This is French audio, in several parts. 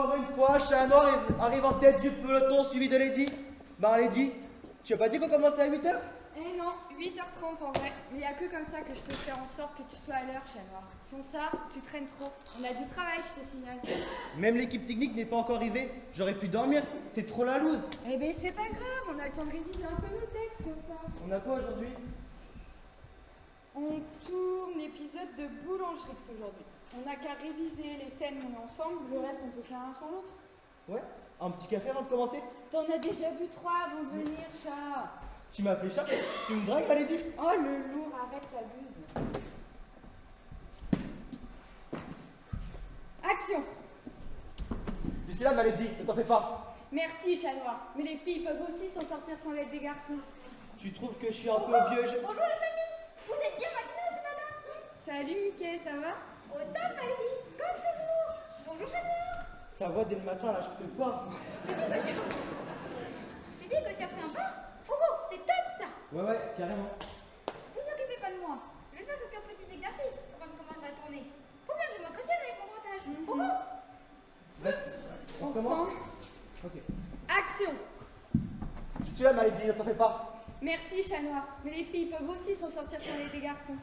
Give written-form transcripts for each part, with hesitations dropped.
Encore une fois, Chat Noir arrive en tête du peloton suivi de Lady. Bah Lady, tu as pas dit qu'on commençait à 8h? Eh non, 8h30 en vrai. Mais il n'y a que comme ça que je peux faire en sorte que tu sois à l'heure, Chat Noir. Sans ça, tu traînes trop. On a du travail, je te signale. Même l'équipe technique n'est pas encore arrivée. J'aurais pu dormir. C'est trop la loose. Eh ben c'est pas grave, on a le temps de réviser un peu nos textes comme ça. On a quoi aujourd'hui? On tourne épisode de Boulangerix aujourd'hui. On n'a qu'à réviser les scènes où on est ensemble, le reste on peut faire un sans l'autre. Ouais, un petit café avant de commencer. T'en as déjà bu 3 avant de venir, chat. Tu m'as appelé chat? Tu me dragues, ma Lady? Oh le lourd, arrête t'abuses. Action. Je suis là, ma Lady, ne t'en fais pas. Merci, Chat Noir. Mais les filles peuvent aussi s'en sortir sans l'aide des garçons. Tu trouves que je suis un peu vieux? Bonjour les amis, vous êtes bien matinés ce matin? Salut Mickey, ça va? Au top Maldi, comme toujours. Bonjour Chat Noir. Ça va dès le matin, là, je peux pas. Tu dis que tu as pris un bain? Oh, c'est top ça. Ouais, carrément. Vous occupez pas de moi. Je vais faire quelques petits exercices avant de commencer à tourner. Faut bien que je m'entretienne avec mon montage. Bref, on commence? Ok. Action. Je suis là, ma Lady, ne t'en fais pas. Merci, Chat Noir. Mais les filles peuvent aussi s'en sortir sans l'aide des garçons.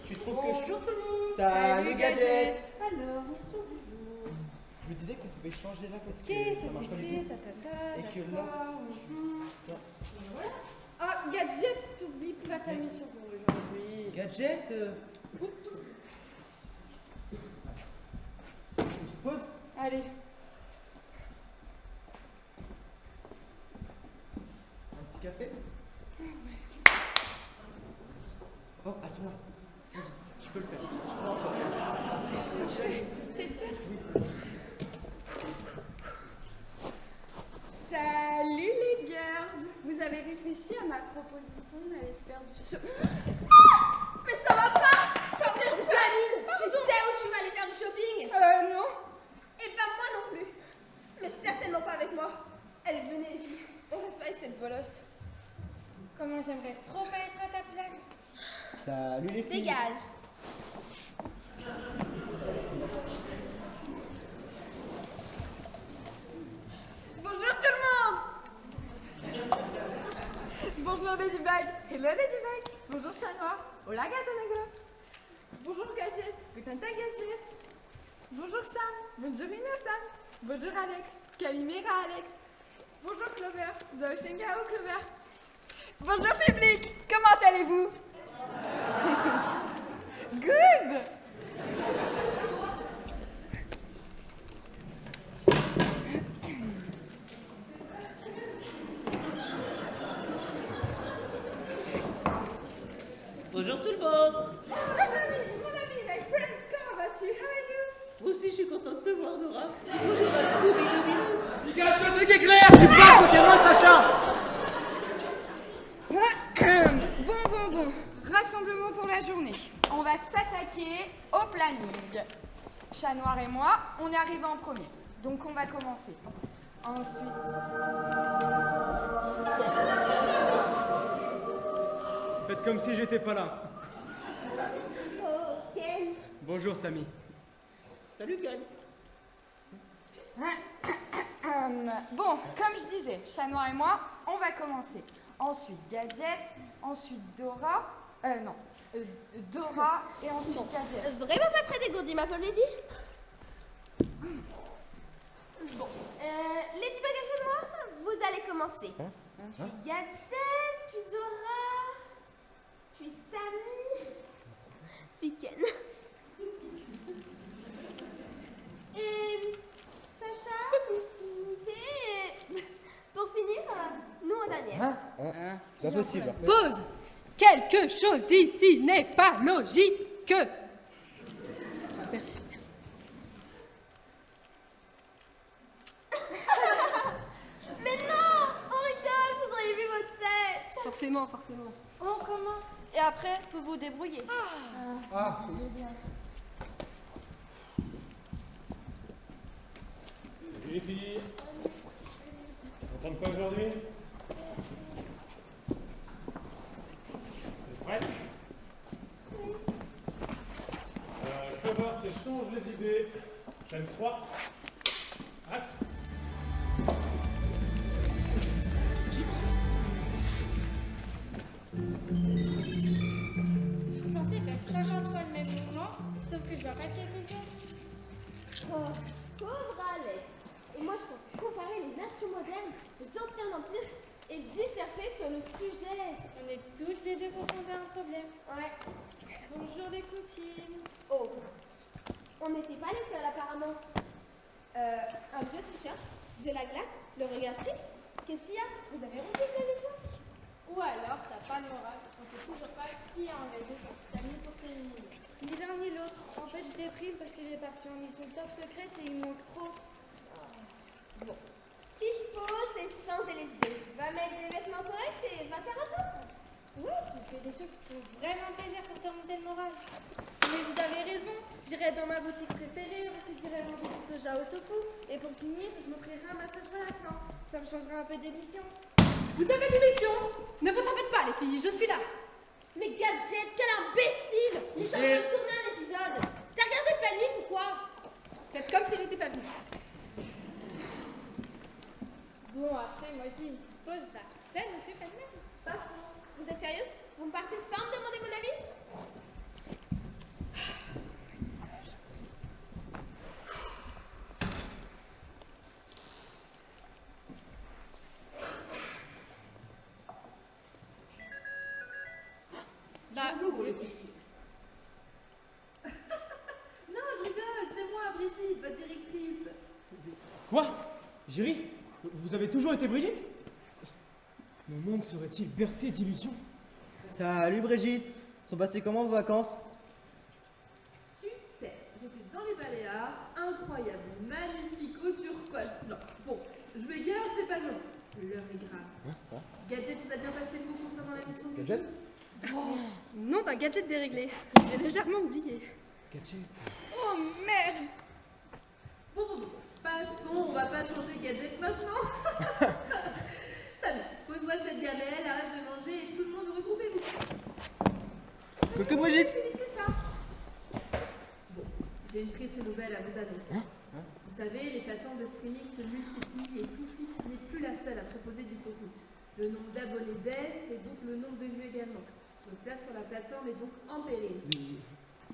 Tu trouves que je suis... Bonjour tout le monde. Salut, Gadget. Alors, mission du jour. Je me disais qu'on pouvait changer là parce que Ok, ça ça marche c'est pas du fait, tout. tatata, Et que là, d'accord, ça. Oh, Gadget, t'oublies pas ta mission pour aujourd'hui. Gadget Oups. Petite pause. Allez. Un petit café. Oh, à ce moment. Je peux le faire. Je prends toi. T'es sûr? Salut les girls. Vous avez réfléchi à ma proposition d'aller faire du shopping? Mais ça va pas. Parce que Saline, tu sais où tu vas aller faire du shopping? Non. Et pas moi non plus. Mais certainement pas avec moi. Allez, venez les filles. On reste pas avec cette bolosse. Comment j'aimerais trop pas être à ta place. Salut les filles. Dégage. Bonjour tout le monde. Bonjour Ladybug. Hello Ladybug. Bonjour Chat Noir. Hola Gato Negro. Bonjour Gadget. Guten Tag Gadget. Bonjour Sam. Bonjour Sam. Bonjour Alex. Calimera Alex. Bonjour Clover. Zaoshengao Clover. Bonjour public. Comment allez-vous? Good. Bonjour tout le monde. Mon ami, my friends, comment vas-tu? How are you? Moi aussi, je suis contente de te voir, Dora. Dis bonjour à Scooby-Doo. Regarde-toi de Guéclair, tu pars côté moi, Sacha. Bon. Rassemblement pour la journée. On va s'attaquer au planning. Chat Noir et moi, on est arrivés en premier. Donc on va commencer. Ensuite... Faites comme si j'étais pas là. Ok. Bonjour, Samy. Salut, Gagne. Bon, comme je disais, Chat Noir et moi, on va commencer. Ensuite Gadget, ensuite Dora, Dora et ensuite Gadget. Vraiment pas très dégourdi, ma pauvre Lady. Bon, Ladybug et Chat Noir, vous allez commencer. Puis Gadget, puis Dora, puis Sammy, puis Ken. Et Sacha, Mickey, et pour finir, nous en dernière. C'est pas possible. Pause. Quelque chose ici n'est pas logique. Merci. Mais non, on rigole, vous auriez vu votre tête. Forcément. On commence. Et après, vous vous débrouillez. Salut les filles. Contente quoi aujourd'hui? Vous êtes prêtes? Je vais voir si je change les idées. Chaîne 3. Acte. Je suis censée faire 50 fois le même mouvement, sauf que je vois pas le téléviseur. Oh, pauvre Alex. Et moi, je suis censée comparer les nations modernes, les anciens empires et disserter sur le sujet. On est toutes les deux confrontées à un problème. Ouais. Bonjour les copines. Oh, on n'était pas les seuls apparemment. Un vieux t-shirt, de la glace, le regard triste. Qu'est-ce qu'il y a? Vous avez rompu le téléphone? Ou alors, t'as pas de morale, on sait toujours pas qui a engagé son vitamine pour féminine. Ni l'un ni l'autre. En fait, je déprime parce qu'il est parti en mission top secrète et il manque trop. Bon. Ce qu'il faut, c'est de changer les idées. Va mettre des vêtements corrects et va faire un tour. Ouais, tu fais des choses qui font vraiment plaisir pour te remonter le moral. Mais vous avez raison, j'irai dans ma boutique préférée, ensuite j'irai manger du soja au tofu, et pour finir, je m'offrirai un massage relaxant. Ça me changera un peu d'émission. Vous avez des missions? Ne vous en faites pas, les filles, je suis là. Mais Gadget, quel imbécile! Il est en train de tourner un épisode. T'as regardé le planning ou quoi? Faites comme si j'étais pas venue. Bon, après, moi aussi, une petite pause, bah, ça ne fait pas de mal. Pas faux. Vous êtes sérieuse? Vous me partez sans me demander mon avis? Bah, Bonjour les filles. Non, je rigole, c'est moi, Brigitte, votre directrice. Quoi? Géry? Vous avez toujours été Brigitte? Mon monde serait-il bercé d'illusions? Salut Brigitte. Sont passées comment vos vacances? Super, j'étais dans les Baléares, incroyable, magnifique, au turquoise. Non, bon, je m'égare, c'est pas long. L'heure est grave. Gadget, vous a bien passé le mot concernant la mission de Gadget? nom d'un gadget déréglé. J'ai légèrement oublié. Gadget. Oh merde! Bon, passons, on va pas changer Gadget maintenant. Salut, pose-moi cette gamelle, arrête de manger et tout le monde regroupez-vous. Coucou Brigitte. Plus vite que ça. Bon, j'ai une triste nouvelle à vous annoncer. Vous savez, les plateformes de streaming se multiplient et Flooflix n'est plus la seule à proposer du contenu. Le nombre d'abonnés baisse et donc le nombre de vues également. Votre place sur la plateforme est donc en péril.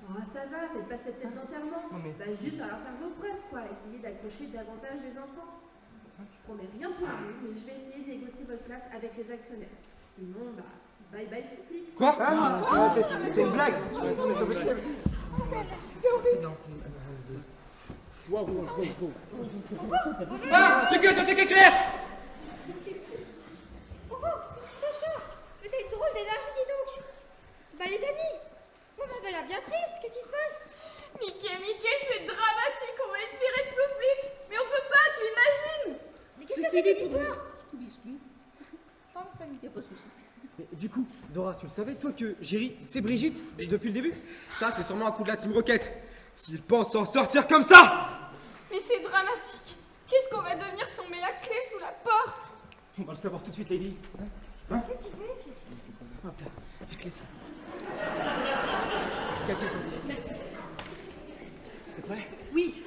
Oh, ça va, faites pas cette tête d'enterrement. Non, mais- Bah, juste alors faire vos preuves, quoi. Essayez d'accrocher davantage les enfants. Je promets rien pour vous, mais je vais essayer de négocier votre place avec les actionnaires. Sinon, bah, bye bye Netflix. Quoi? C'est une blague. Ah! T'es clair! Oh, Sacha! Mais t'as une drôle d'énergie, dis donc! Bah, les amis, vous m'avez l'air bien triste, qu'est-ce qui se passe? Mickey, c'est dramatique, on va être viré de Flowflix. Mais on peut pas, tu imagines? Mais qu'est-ce que c'est que cette histoire? Mais du coup, Dora, tu le savais, toi, que Géry, c'est Brigitte depuis le début? Ça, c'est sûrement un coup de la Team Rocket. S'il pense s'en sortir comme ça! Mais c'est dramatique. Qu'est-ce qu'on va devenir si on met la clé sous la porte? On va le savoir tout de suite, Lady. Qu'est-ce qu'il fait? Hop là, la clé sous. Gadget, vas-y. Merci. T'es prêt? Oui,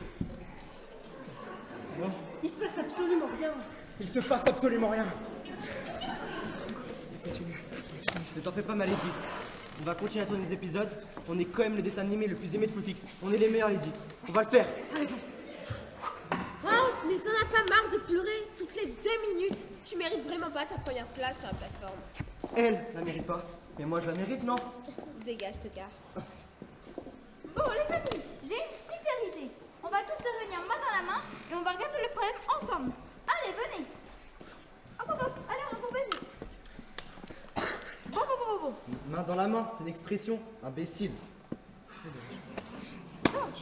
Non, il se passe absolument rien. il se passe absolument rien. Ne t'en fais pas, ma Lady. On va continuer à tourner les épisodes. On est quand même le dessin animé le plus aimé de Flooflix. On est les meilleurs, Lady. On va le faire. Oh, mais t'en as pas marre de pleurer toutes les 2 minutes? Tu mérites vraiment pas ta première place sur la plateforme. Elle la mérite pas. Mais moi, je la mérite, non? Dégage, tocard. Bon, les amis, j'ai une super idée. On va tous se réunir main dans la main et on va résoudre le problème ensemble. Allez, venez. Hop, hop, hop. Allez, regroupez-vous. Bon. Main dans la main, c'est l'expression. Imbécile. Donc,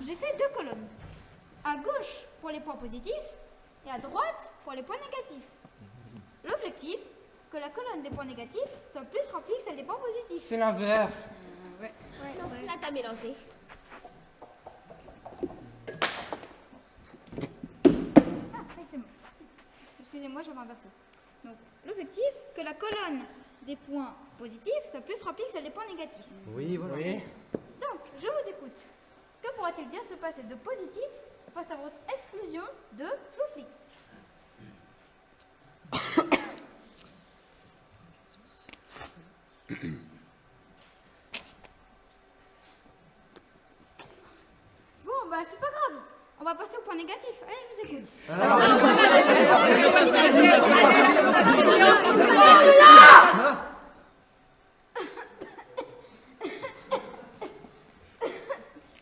j'ai fait 2 colonnes. À gauche pour les points positifs et à droite pour les points négatifs. L'objectif, que la colonne des points négatifs soit plus remplie que celle des points positifs. C'est l'inverse. Non, là t'as mélangé. Ah, ça c'est bon. Excusez-moi, j'avais inversé. Donc, l'objectif, que la colonne des points positifs soit plus remplie que celle des points négatifs. Oui, voilà. Oui. Donc, je vous écoute. Que pourra-t-il bien se passer de positif face à votre exclusion de Flouflix. Bon, bah c'est pas grave. On va passer au point négatif. Allez, je vous écoute.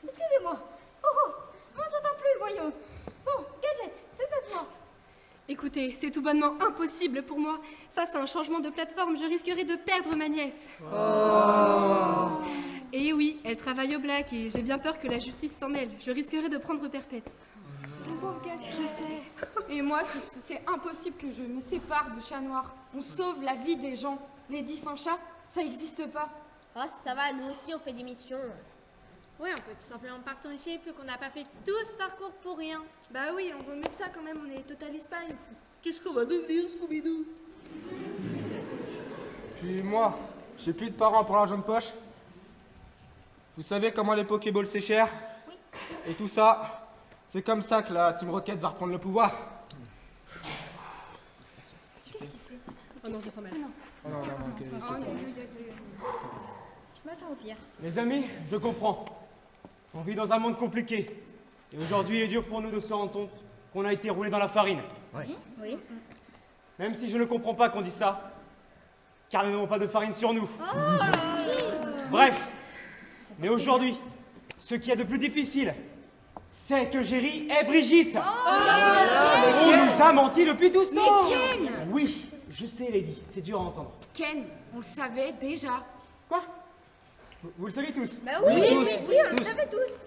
Excusez-moi. Oh, on t'entend plus, voyons. Bon, Gadget, c'est à toi. Écoutez, c'est tout bonnement impossible pour moi. Face à un changement de plateforme, je risquerais de perdre ma nièce. Et oui, elle travaille au black et j'ai bien peur que la justice s'en mêle. Je risquerais de prendre perpète. Pauvre Gadget, je sais. Et moi, c'est impossible que je me sépare de Chat Noir. On sauve la vie des gens. Lady sans chat, ça n'existe pas. Oh, ça va, nous aussi on fait des missions. Oui, on peut tout simplement partager plus qu'on n'a pas fait tout ce parcours pour rien. Bah oui, on vaut mieux que ça quand même, on est Total Spice. Qu'est-ce qu'on va devenir, Scooby-Doo? Puis moi, j'ai plus de parents pour l'argent de poche. Vous savez comment les Pokéballs c'est cher? Oui. Et tout ça, c'est comme ça que la Team Rocket va reprendre le pouvoir. Oh non, je sens mal. Je m'attends au pire. Les amis, je comprends. On vit dans un monde compliqué. Et aujourd'hui, il est dur pour nous de se rendre compte qu'on a été roulé dans la farine. Oui. Même si je ne comprends pas qu'on dise ça, car nous n'avons pas de farine sur nous. Bref, mais aujourd'hui, ce qu'il y a de plus difficile, c'est que Jerry est Brigitte. On nous a menti depuis tout ce temps. Ken Oui, je sais, Lady, c'est dur à entendre. Ken, on le savait déjà. Quoi? Vous le savez tous? Bah oui, tous, oui, on le savait tous.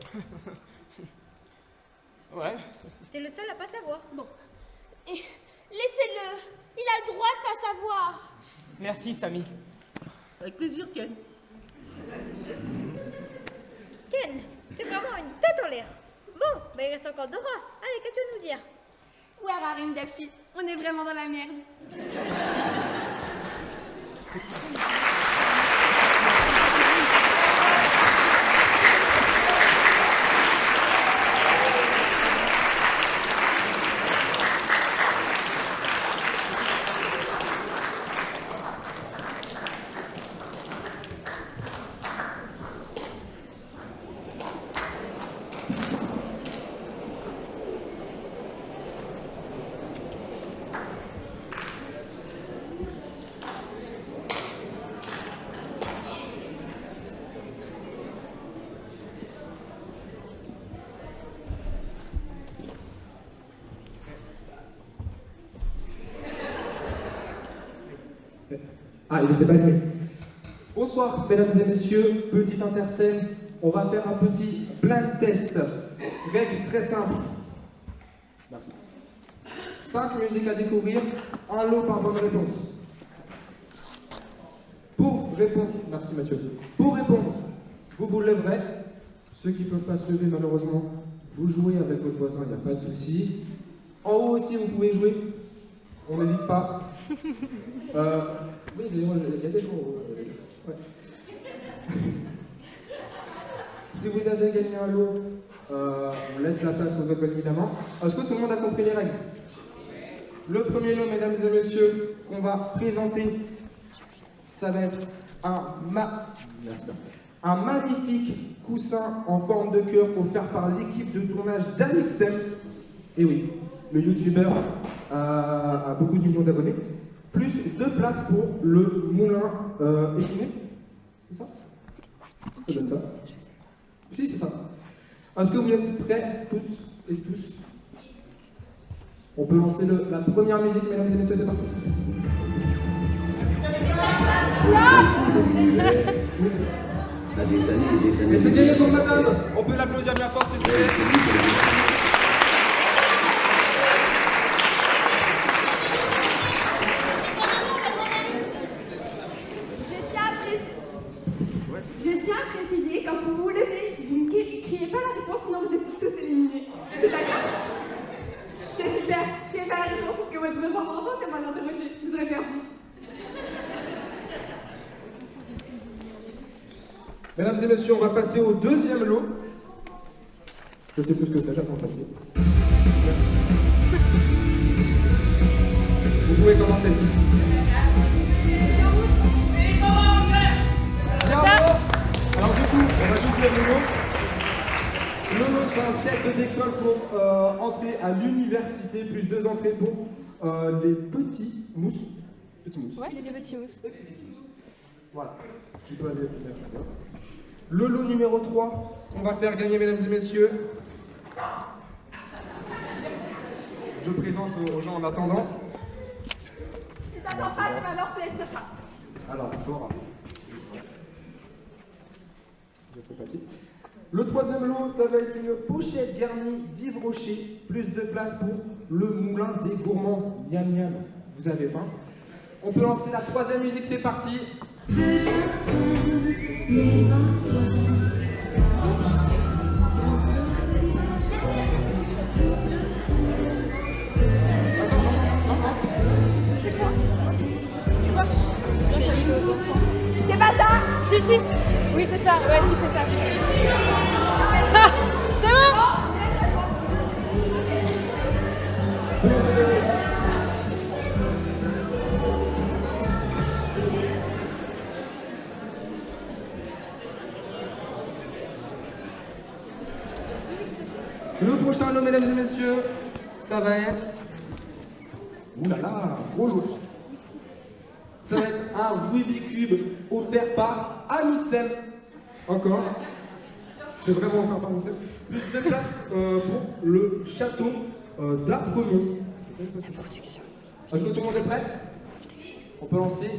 Ouais. T'es le seul à pas savoir. Bon. Et laissez-le. Il a le droit de pas savoir. Merci, Samy. Avec plaisir, Ken. Ken, t'es vraiment une tête en l'air. Bon, bah il reste encore Dora. Allez, qu'as-tu à nous dire? Ouais, Rarim Dapchi, on est vraiment dans la merde. Ah, il n'était pas allumé. Bonsoir, mesdames et messieurs. Petite interscène. On va faire un petit blind test. Règle très simple. Merci. 5 musiques à découvrir, un lot par bonne réponse. Pour répondre, merci Mathieu. Pour répondre, vous vous leverez. Ceux qui ne peuvent pas se lever, malheureusement, vous jouez avec votre voisin, il n'y a pas de souci. En haut aussi, vous pouvez jouer. On n'hésite pas. Oui, d'ailleurs, il y a des gros. Ouais. Si vous avez gagné un lot, on laisse la place aux autres, évidemment. Est-ce que tout le monde a compris les règles? Le premier lot, mesdames et messieurs, qu'on va présenter, ça va être un magnifique coussin en forme de cœur offert par l'équipe de tournage d'Alixem. Et oui, le youtubeur a beaucoup de millions d'abonnés. Plus 2 places pour le moulin équiné. C'est ça? Ça doit être ça. Si, c'est ça. Est-ce que vous êtes prêts, toutes et tous? On peut lancer la première musique, mesdames et messieurs, c'est parti. Et c'est gagné pour madame. On peut l'applaudir bien fort, s'il vous plaît. Je tiens à préciser, quand vous vous levez, vous ne criez pas la réponse, sinon vous êtes tous éliminés. C'est d'accord? C'est super. Criez pas la réponse parce que votre voix entend est mal interrogée. Vous aurez perdu. Mesdames et messieurs, on va passer au deuxième lot. Je sais plus ce que c'est, j'attends le papier. Vous pouvez commencer. Bravo. Alors du coup, on va juste faire le mot. Le mot, c'est un set d'école pour entrer à l'université, plus 2 entrées pour les petits mousses. Petits mousses. Ouais, les petits mousses. Voilà. Tu peux aller, merci. Le lot numéro 3, on va faire gagner, mesdames et messieurs. Je présente aux gens en attendant. Si t'attends pas, tu vas leur faire Sacha. Alors, Laura. Le 3e lot, ça va être une pochette garnie d'Yves Rocher, plus de place pour le moulin des gourmands. Miam miam. Vous avez faim? On peut lancer la 3e musique, c'est parti. C'est pas ça? Si, si. Oui, c'est ça. Ouais, si, c'est ça. Ah, c'est bon? Le prochain lot, mesdames et messieurs, ça va être... Ouh là là, gros lot. Ça va être un Rubik's Cube offert par Amixem. Encore. C'est vraiment offert par Amixem. Plus de place pour le château d'Apremont. Est-ce que tout le monde est prêt? On peut lancer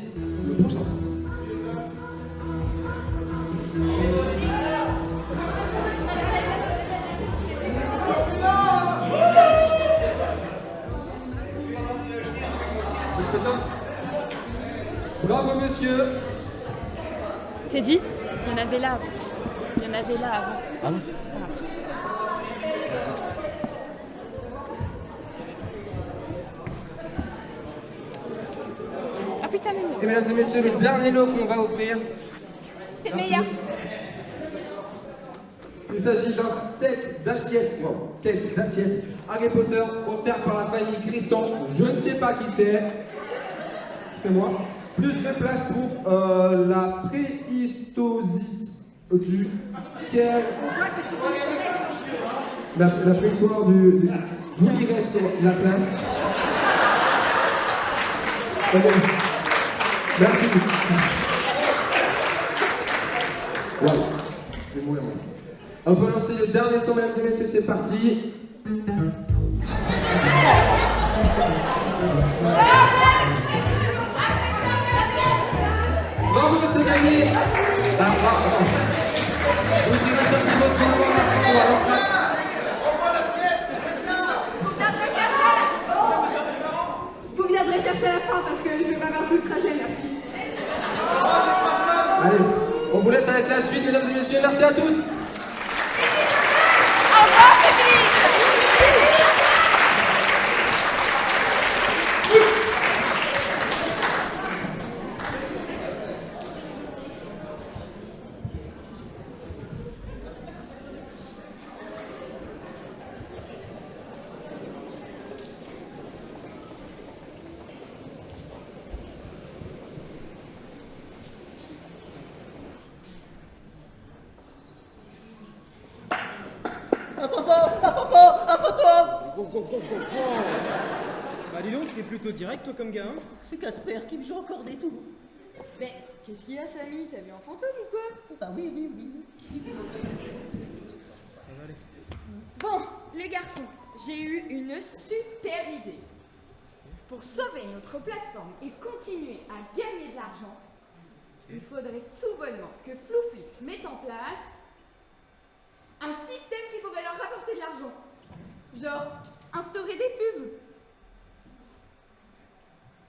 le prochain. Bravo, monsieur. T'es dit? Il y en avait là avant. Il y en avait là avant. Ah bon? C'est pas grave. Ah putain, mais Et mesdames et messieurs, le dernier lot qu'on va offrir. c'est le meilleur. Il s'agit d'un set d'assiettes. Wow, set d'assiettes Harry Potter offert par la famille Crisson. Je ne sais pas qui c'est. C'est moi. Plus de place pour la préhistosite du quai. La préhistoire du. Vous lirez sur la place. Merci. Voilà. Je vais mourir. On peut lancer le dernier son, mesdames et messieurs, c'est parti. Bravo, c'est gagné. Vous irez chercher votre mémoire. Vous viendrez chercher à la fin parce que je vais pas faire tout le trajet, merci. Allez, on vous laisse avec la suite, mesdames et messieurs. Merci à tous. Bah dis donc, t'es plutôt direct toi comme gars, hein? C'est Casper qui me joue encore des tours. Mais qu'est-ce qu'il y a, Samy? T'as vu un fantôme ou quoi? Bah oui. Bon, les garçons, j'ai eu une super idée. Pour sauver notre plateforme et continuer à gagner de l'argent, il faudrait tout bonnement que Flouflix mette en place un système qui pourrait leur rapporter de l'argent. Genre, instaurer des pubs.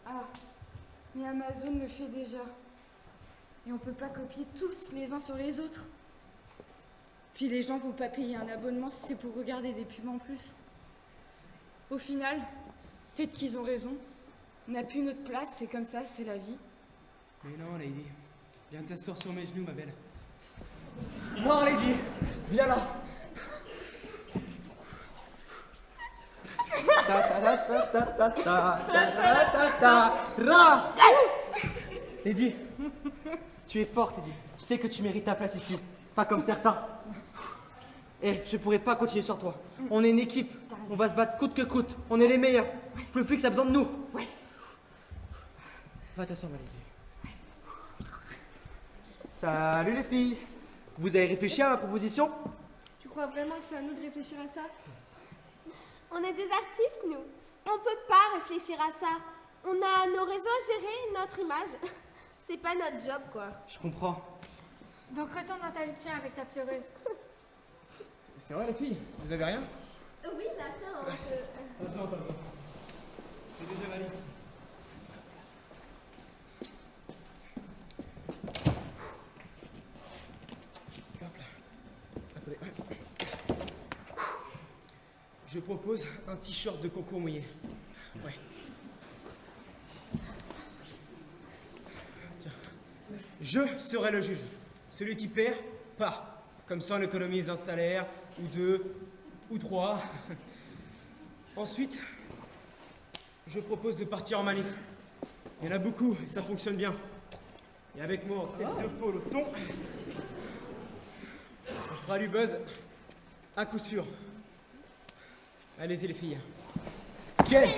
Ah, mais Amazon le fait déjà. Et on peut pas copier tous les uns sur les autres. Puis les gens vont pas payer un abonnement si c'est pour regarder des pubs en plus. Au final, peut-être qu'ils ont raison. On n'a plus notre place, c'est comme ça, c'est la vie. Mais non, Lady. Viens t'asseoir sur mes genoux, ma belle. Non, Lady. Viens là. Lady, tu es forte, Lady. Je sais que tu mérites ta place ici, pas comme certains. Et je pourrais pas continuer sur toi. On est une équipe, on va se battre coûte que coûte. On est les meilleurs. Fluffix a besoin de nous. Ouais. Va t'asseoir, ma Lady. Salut les filles. Vous avez réfléchi à ma proposition? Tu crois vraiment que c'est à nous de réfléchir à ça? On est des artistes, nous. On peut pas réfléchir à ça. On a nos réseaux à gérer, notre image. C'est pas notre job, quoi. Je comprends. Donc retourne dans ta litière avec ta pleureuse. C'est vrai, les filles? Vous avez rien? Oui, mais après, on peut... Attends. J'ai déjà ma liste. Hop là. Attendez. Je propose un t-shirt de concours mouillé. Ouais. Tiens. Je serai le juge. Celui qui perd, part. Comme ça, on économise un salaire, ou deux, ou trois. Ensuite, je propose de partir en manif. Il y en a beaucoup, et ça fonctionne bien. Et avec moi en tête de peloton, on fera du buzz, à coup sûr. Allez-y les filles. Ken.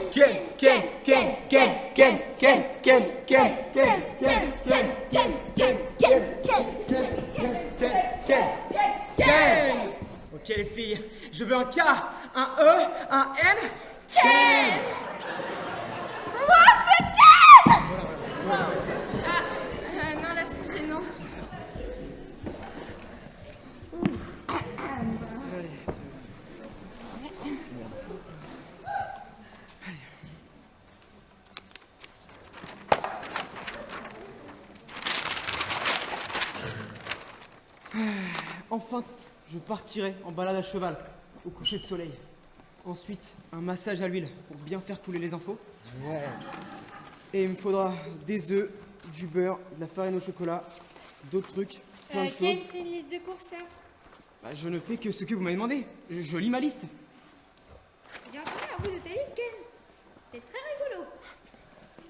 Ok les filles, je veux un K, un E, un N. Ken. Moi, je veux Ken! Non, là, c'est gênant. Enfin, je partirai en balade à cheval, au coucher de soleil. Ensuite, un massage à l'huile pour bien faire couler les infos. Ouais. Et il me faudra des œufs, du beurre, de la farine au chocolat, d'autres trucs, plein de Ken, choses. c'est une liste de courses, ça. Bah, je ne fais que ce que vous m'avez demandé. Je lis ma liste. J'ai entendu un bout de ta liste, Ken. C'est très rigolo.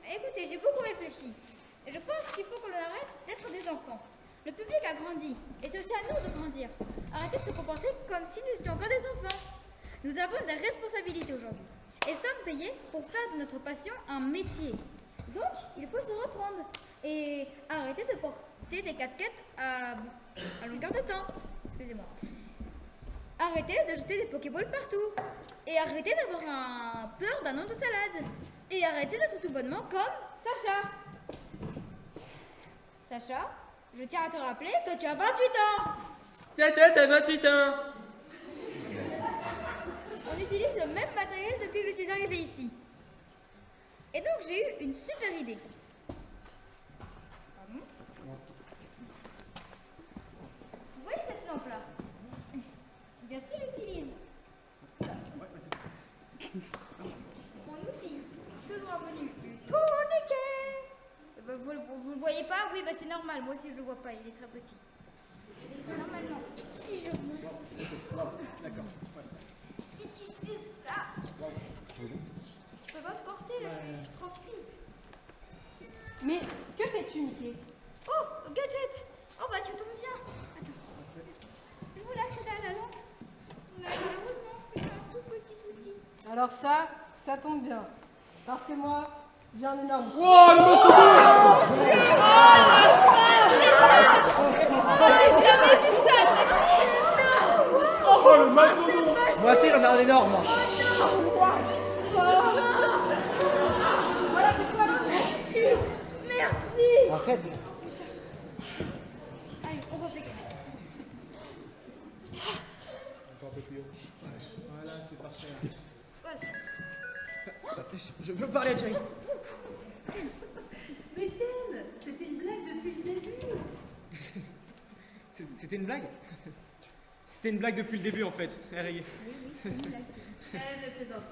Écoutez, j'ai beaucoup réfléchi. Et je pense qu'il faut qu'on arrête d'être des enfants. Le public a grandi. Et c'est aussi à nous de grandir. Arrêtez de se comporter comme si nous étions encore des enfants. Nous avons des responsabilités aujourd'hui. Et sommes payés pour faire de notre passion un métier. Donc, il faut se reprendre. Et arrêter de porter des casquettes à longueur de temps. Excusez-moi. Arrêtez de jeter des Pokéballs partout. Et arrêtez d'avoir peur d'un nom de salade. Et arrêtez d'être tout bonnement comme Sacha. Sacha, je tiens à te rappeler que tu as 28 ans. T'as 28 ans. On utilise le même matériel depuis que je suis arrivée ici. Et donc j'ai eu une super idée. Pardon ? Vous voyez cette lampe-là ? Bien sûr, j'utilise. Mon outil, tout droit venu du tourniquet. Vous le voyez pas? Oui, bah c'est normal. Moi aussi je le vois pas. Il est très petit. Et normalement, si je monte. D'accord. Et que je fais ça. Tu peux pas me porter là, je suis trop petit. Mais que fais-tu, Mickey? Oh, gadget. Oh bah tu tombes bien. Attends. Je voulais accéder à la lampe. Mais malheureusement, je suis un tout petit outil. Alors ça tombe bien. Parce que moi, j'ai un énorme... Oh, le J'ai jamais vu ça! Oh, le mastodonte! Moi aussi, j'en ai un énorme. Merci. Merci. Arrête. Allez, on refait. Voilà, c'est parfait. Voilà. Je veux parler à Thierry. Mais Ken, c'était une blague depuis le début. C'était une blague? C'était une blague depuis le début en fait. Elle me présente.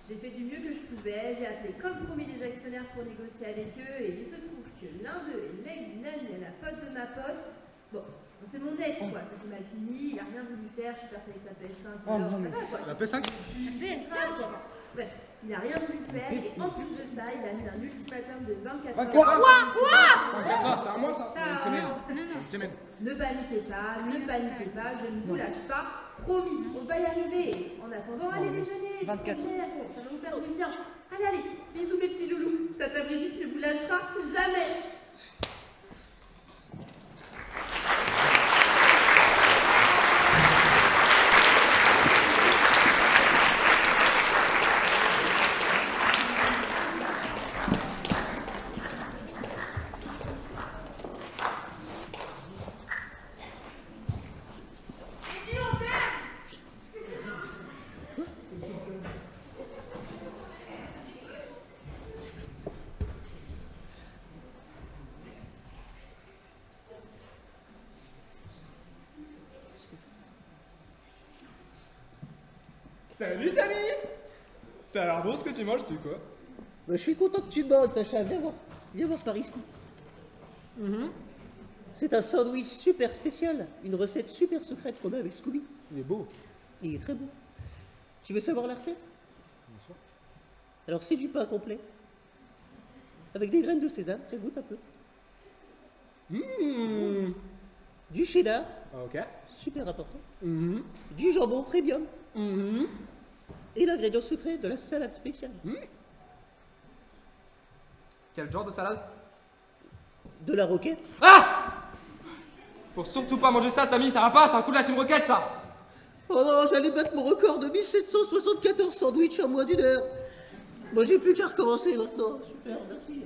J'ai fait du mieux que je pouvais, j'ai appelé comme promis les actionnaires pour négocier avec eux et il se trouve que l'un d'eux est l'ex d'une amie à la pote de ma pote. Bon, c'est mon ex, quoi. Ça s'est mal fini, il a rien voulu faire, je suis partie avec sa PS5. Oh, alors, non, ça mais va, quoi. La PS5? PS5, quoi. Bref, il a rien voulu faire, et en plus de ça, il a mis un ultimatum de 24 heures. 24 heures. Quoi 24 heures, c'est un mois ça? Une semaine. Une semaine. Ne paniquez pas, je ne vous lâche pas. Promis, on va y arriver. En attendant, allez déjeuner. 24. Bon, ça va vous faire du bien. Allez, bisous mes petits loulous. Tata Brigitte ne vous lâchera jamais. Salut Samy! Ça a l'air bon ce que tu manges, c'est quoi? Bah, je suis content que tu demandes, Sacha. Viens voir par ici. C'est un sandwich super spécial, une recette super secrète qu'on a avec Scooby. Il est beau. Il est très beau. Tu veux savoir la recette? Bien sûr. Alors c'est du pain complet, avec des graines de sésame, tiens, goûte un peu. Du cheddar, Ok. super important. Du jambon premium. Et l'ingrédient secret de la salade spéciale. Quel genre de salade? De la roquette. Ah! Faut surtout pas manger ça, Samy, ça va pas, c'est un coup de la team roquette ça! Oh non, j'allais battre mon record de 1774 sandwichs en moins d'une heure. Moi, j'ai plus qu'à recommencer maintenant. Super, merci.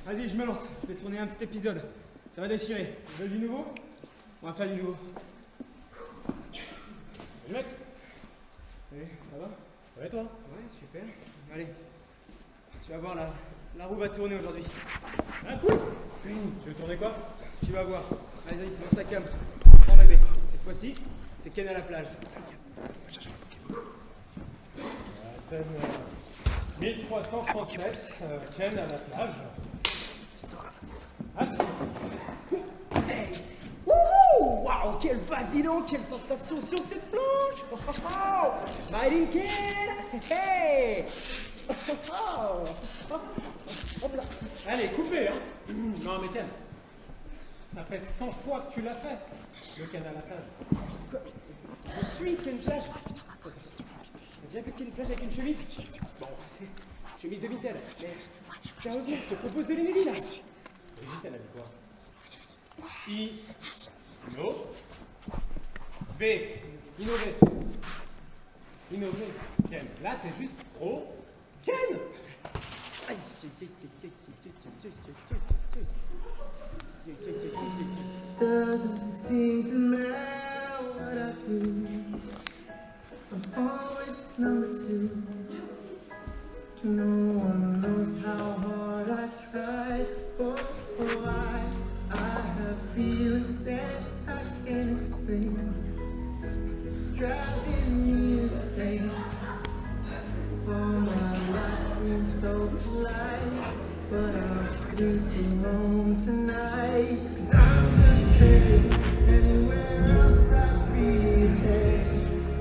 Vas-y, je me lance, je vais tourner un petit épisode. Ça va déchirer. Tu veux du nouveau? On va faire du nouveau. Salut mec! Salut, ça va? Ça va et toi? Ouais, super. Allez, tu vas voir, la roue va tourner aujourd'hui. Ah cool! Tu veux tourner quoi? Tu vas voir. Allez, vas-y, lance la cam. Prends bébé. Cette fois-ci, c'est Ken à la plage. Scène 1339, Ken à la plage. Action. Waouh, quelle vague, dis donc, quelle sensation sur cette planche! Oh, oh, oh. My little Ken! Hey! Oh, oh, oh. Hop là. Allez, coupez, hein. Non, mais Ken, ça fait 100 fois que tu l'as fait. Le Ken à la plage. Je suis Ken Plage. T'as déjà vu Ken Plage avec une chemise? Bon, c'est chemise de Vittel. Mais sérieusement, je te propose de l'inédit là. Brigitte, elle a dit quoi? Innover. Innover. Ken, là, t'es juste trop. Ken! Aïe, Doesn't seem to matter what I do. I'm always number two. No one knows how hard I tried. Oh, I have feelings that I can't explain. Driving me insane. All my life been so polite, but I'll sleep alone tonight. 'Cause I'm just kidding. Anywhere else I'd be dead.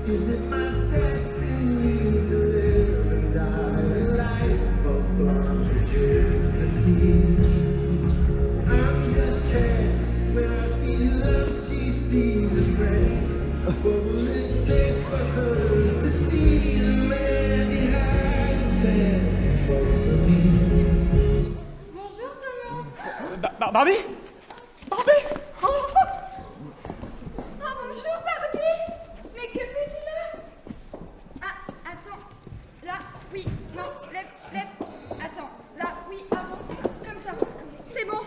Is it my destiny to live and die a life of blind fragility? I'm just kidding. Where I see love, she sees a friend. What will it take for her to see the man behind the tent for me? Bonjour tout le monde. Barbie? Barbie? Oh bonjour Barbie. Mais que fais-tu là? Ah, attends. Là, oui, non, lève. Attends, là, oui, avance. Comme ça. C'est bon.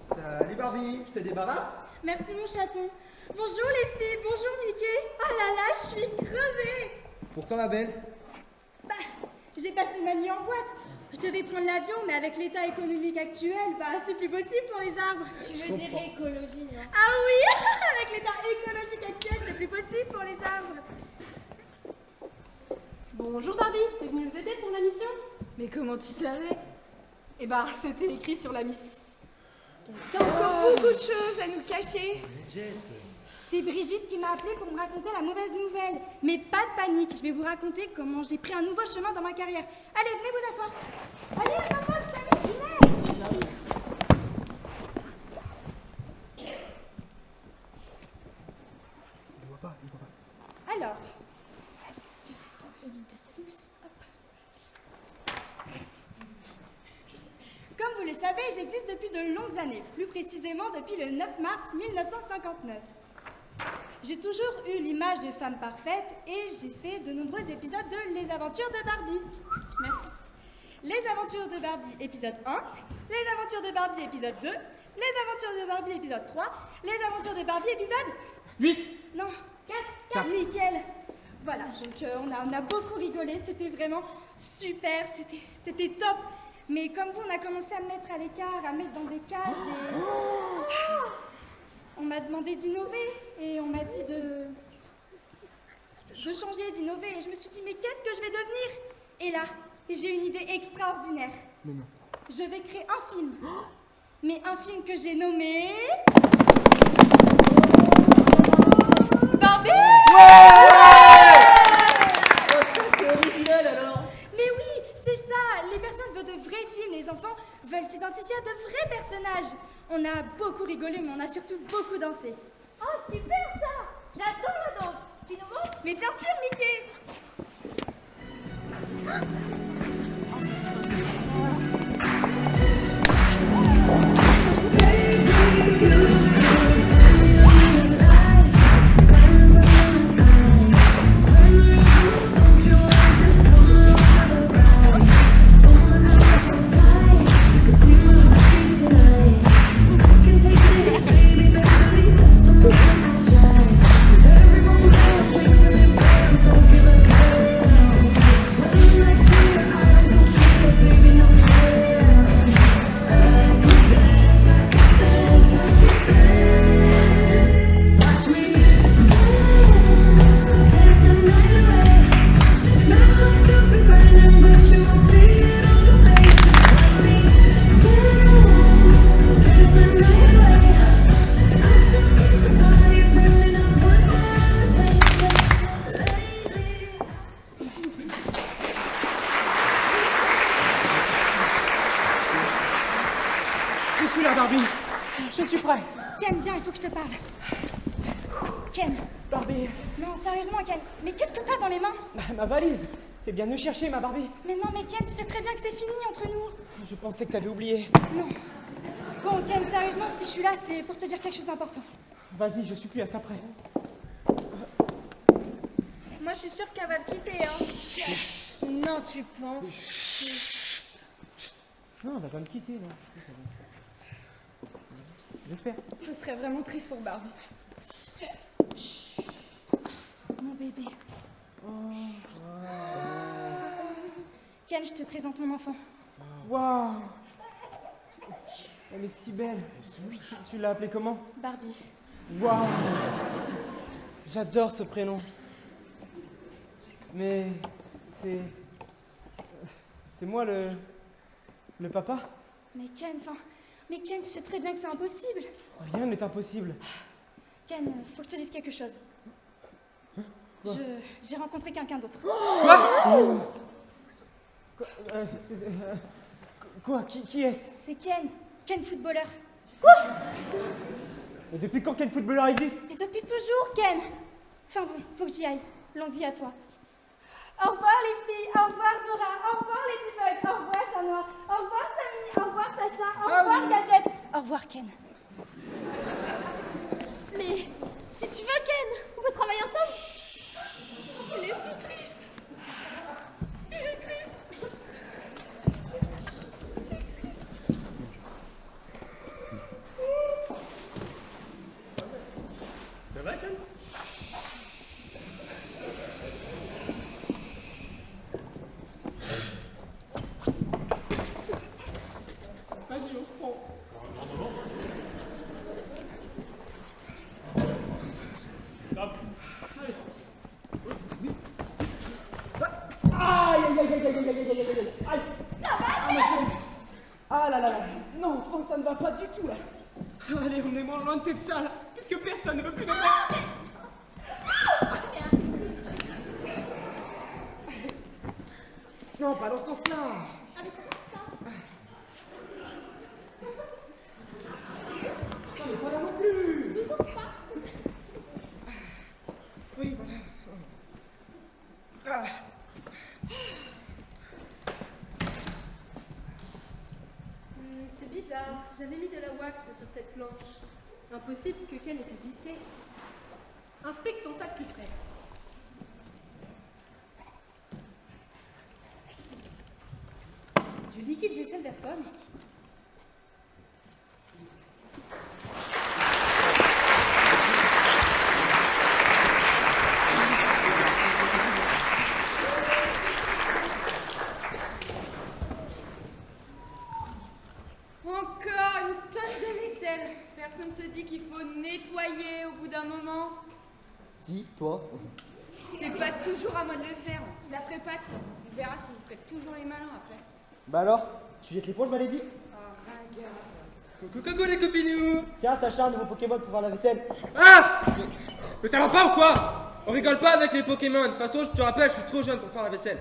Salut Barbie, je te débarrasse? Merci mon chaton. Bonjour les filles, bonjour Mickey. Oh là là, je suis crevée. Pourquoi ma belle? Bah, j'ai passé ma nuit en boîte. Je devais prendre l'avion, mais avec l'état économique actuel, bah c'est plus possible pour les arbres. Tu veux dire écologie, non? Ah oui, avec l'état écologique actuel, c'est plus possible pour les arbres. Bonjour Barbie, t'es venue nous aider pour la mission? Mais comment tu savais? Eh ben, c'était écrit sur la miss. T'as encore beaucoup de choses à nous cacher. C'est Brigitte qui m'a appelée pour me raconter la mauvaise nouvelle. Mais pas de panique, je vais vous raconter comment j'ai pris un nouveau chemin dans ma carrière. Allez, venez vous asseoir. Allez, maman, Samy, Ginette. Alors, comme vous le savez, j'existe depuis de longues années, plus précisément depuis le 9 mars 1959. J'ai toujours eu l'image de femme parfaite et j'ai fait de nombreux épisodes de Les Aventures de Barbie. Merci. Les Aventures de Barbie épisode 1, Les Aventures de Barbie épisode 2, Les Aventures de Barbie épisode 3, Les Aventures de Barbie épisode 8. Non, 4. Nickel. Voilà, donc on a beaucoup rigolé, c'était vraiment super, c'était top. Mais comme vous, on a commencé à me mettre à l'écart, à me mettre dans des cases et... On m'a demandé d'innover et on m'a dit de changer, d'innover. Et je me suis dit, mais qu'est-ce que je vais devenir? Et là, j'ai une idée extraordinaire. Mais non. Je vais créer un film. Mais un film que j'ai nommé... Barbie! C'est original alors. Mais oui, c'est ça. Les personnes veulent de vrais films. Les enfants veulent s'identifier à de vrais personnages. On a beaucoup rigolé, mais on a surtout beaucoup dansé. Oh, super ça! J'adore la danse. Tu nous montres? Mais bien sûr, Mickey! Je suis là, Barbie. Je suis prêt. Ken, viens, il faut que je te parle. Ken. Barbie. Non, sérieusement, Ken. Mais qu'est-ce que t'as dans les mains? Ma valise. T'es bien venu chercher, ma Barbie. Mais non, mais Ken, tu sais très bien que c'est fini entre nous. Je pensais que t'avais oublié. Non. Bon, Ken, sérieusement, si je suis là, c'est pour te dire quelque chose d'important. Vas-y, je suis plus à ça près. Moi, je suis sûre qu'elle va le quitter, hein. Non, tu penses? Non, elle va pas me quitter, là. J'espère. Ce serait vraiment triste pour Barbie. Mon bébé. Ken, je te présente mon enfant. Waouh. Elle est si belle. Tu l'as appelée comment? Barbie. Waouh. J'adore ce prénom. Mais c'est moi le papa? Mais Ken, tu sais très bien que c'est impossible. Rien n'est impossible. Ken, faut que je te dise quelque chose. J'ai rencontré quelqu'un d'autre. Quoi? Qui est-ce? C'est Ken footballeur. Et depuis quand Ken footballeur existe? Et depuis toujours, Ken. Enfin bon, faut que j'y aille. Longue vie à toi. Au revoir les filles, au revoir Nora, au revoir Ladybug, au revoir Chat Noir, au revoir Samy, au revoir Sacha, au revoir Gadget, au revoir Ken. Mais si tu veux, Ken, on peut travailler ensemble. Il est si triste. Il est triste. Ça va, Ken? Vas-y, on se prend. Hop. Aïe, aïe, aïe, aïe, aïe, aïe, aïe, aïe, aïe, aïe. Ça va, Ah, ma chérie. Ah là là là. Non, ça ne va pas du tout là. Allez, emmenez-moi loin de cette salle, puisque personne ne veut plus de moi. Non, pas dans ce sens-là. Ah, mais c'est pas ça. Non, mais pas là non plus. Toujours pas. Oui, voilà. Ah. C'est bizarre, j'avais mis de la wax sur cette planche. Impossible que Ken ait pu glisser. Inspecte ton sac plus près. Du liquide vaisselle vert pomme. Encore une tonne de vaisselle. Personne ne se dit qu'il faut nettoyer au bout d'un moment. Si, toi. C'est pas toujours à moi de le faire. Je la ferai pas, tiens. On verra si vous ferez toujours les malins après. Bah alors, tu jettes l'éponge, Malédie? Oh, ringard. Coucou les copinous. Tiens, Sacha, un nouveau Pokémon pour faire la vaisselle. Ah! Mais ça va pas ou quoi? On rigole pas avec les Pokémon. De toute façon, je te rappelle, je suis trop jeune pour faire la vaisselle.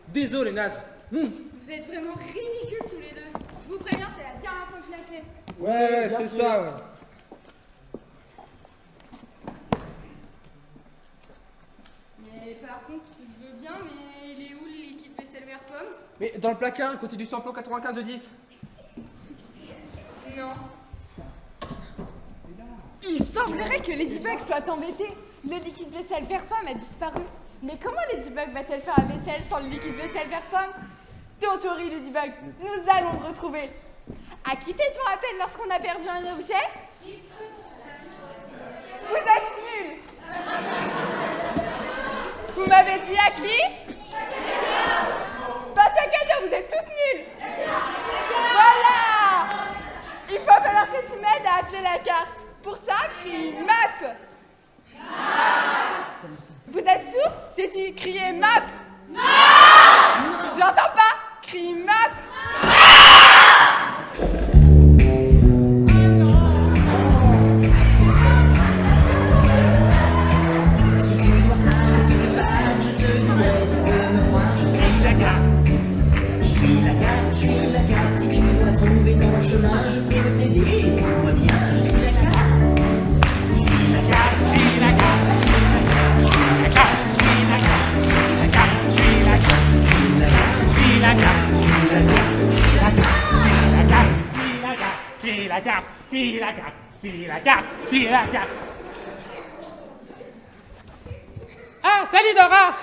Désolé, naze. Vous êtes vraiment ridicules tous les deux. Je vous préviens, c'est la dernière fois que je la fais. Ouais, bien c'est sûr. ça, ouais. Mais par contre, je veux bien, mais il est où le liquide vaisselle vert pomme? Mais dans le placard, à côté du samplon 95 de 10. Non. Il semblerait que Ladybug soit embêtée. Le liquide vaisselle vert pomme a disparu. Mais comment Ladybug va-t-elle faire la vaisselle sans le liquide vaisselle vert pomme? Don't worry Ladybug, nous allons le retrouver. À qui fait-on appel lorsqu'on a perdu un objet? Vous êtes nuls. Vous m'avez dit à qui? Pas ça qu'à dire, vous êtes tous nuls. Voilà. Il va falloir que tu m'aides à appeler la carte. Pour ça, crie map. Vous êtes sourds? J'ai dit crier map. Je l'entends pas. Crie map. Ah, salut Dora!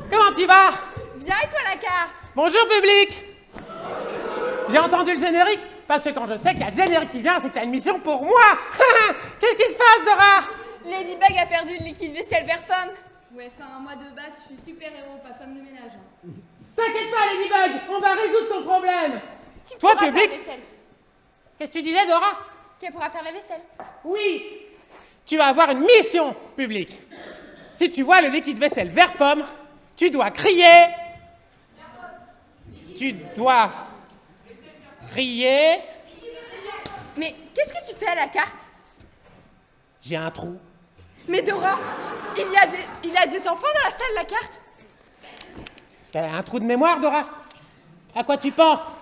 Comment tu vas? Bien et toi la carte? Bonjour public! J'ai entendu le générique parce que quand je sais qu'il y a le générique qui vient, c'est que t'as une mission pour moi! Qu'est-ce qui se passe, Dora? Ladybug a perdu le liquide vaisselle vert pomme. Ouais, enfin, moi de base, je suis super-héros, pas femme de ménage. T'inquiète pas, Ladybug, on va résoudre ton problème! Tu Toi, pourras public? faire la vaisselle. Qu'est-ce que tu disais, Dora? Qu'elle pourra faire la vaisselle. Oui! Tu vas avoir une mission, public. Si tu vois le liquide vaisselle vert pomme, tu dois crier. Tu dois crier. Mais qu'est-ce que tu fais à la carte? J'ai un trou. Mais Dora, il y a des enfants dans la salle, la carte? T'as un trou de mémoire, Dora? À quoi tu penses?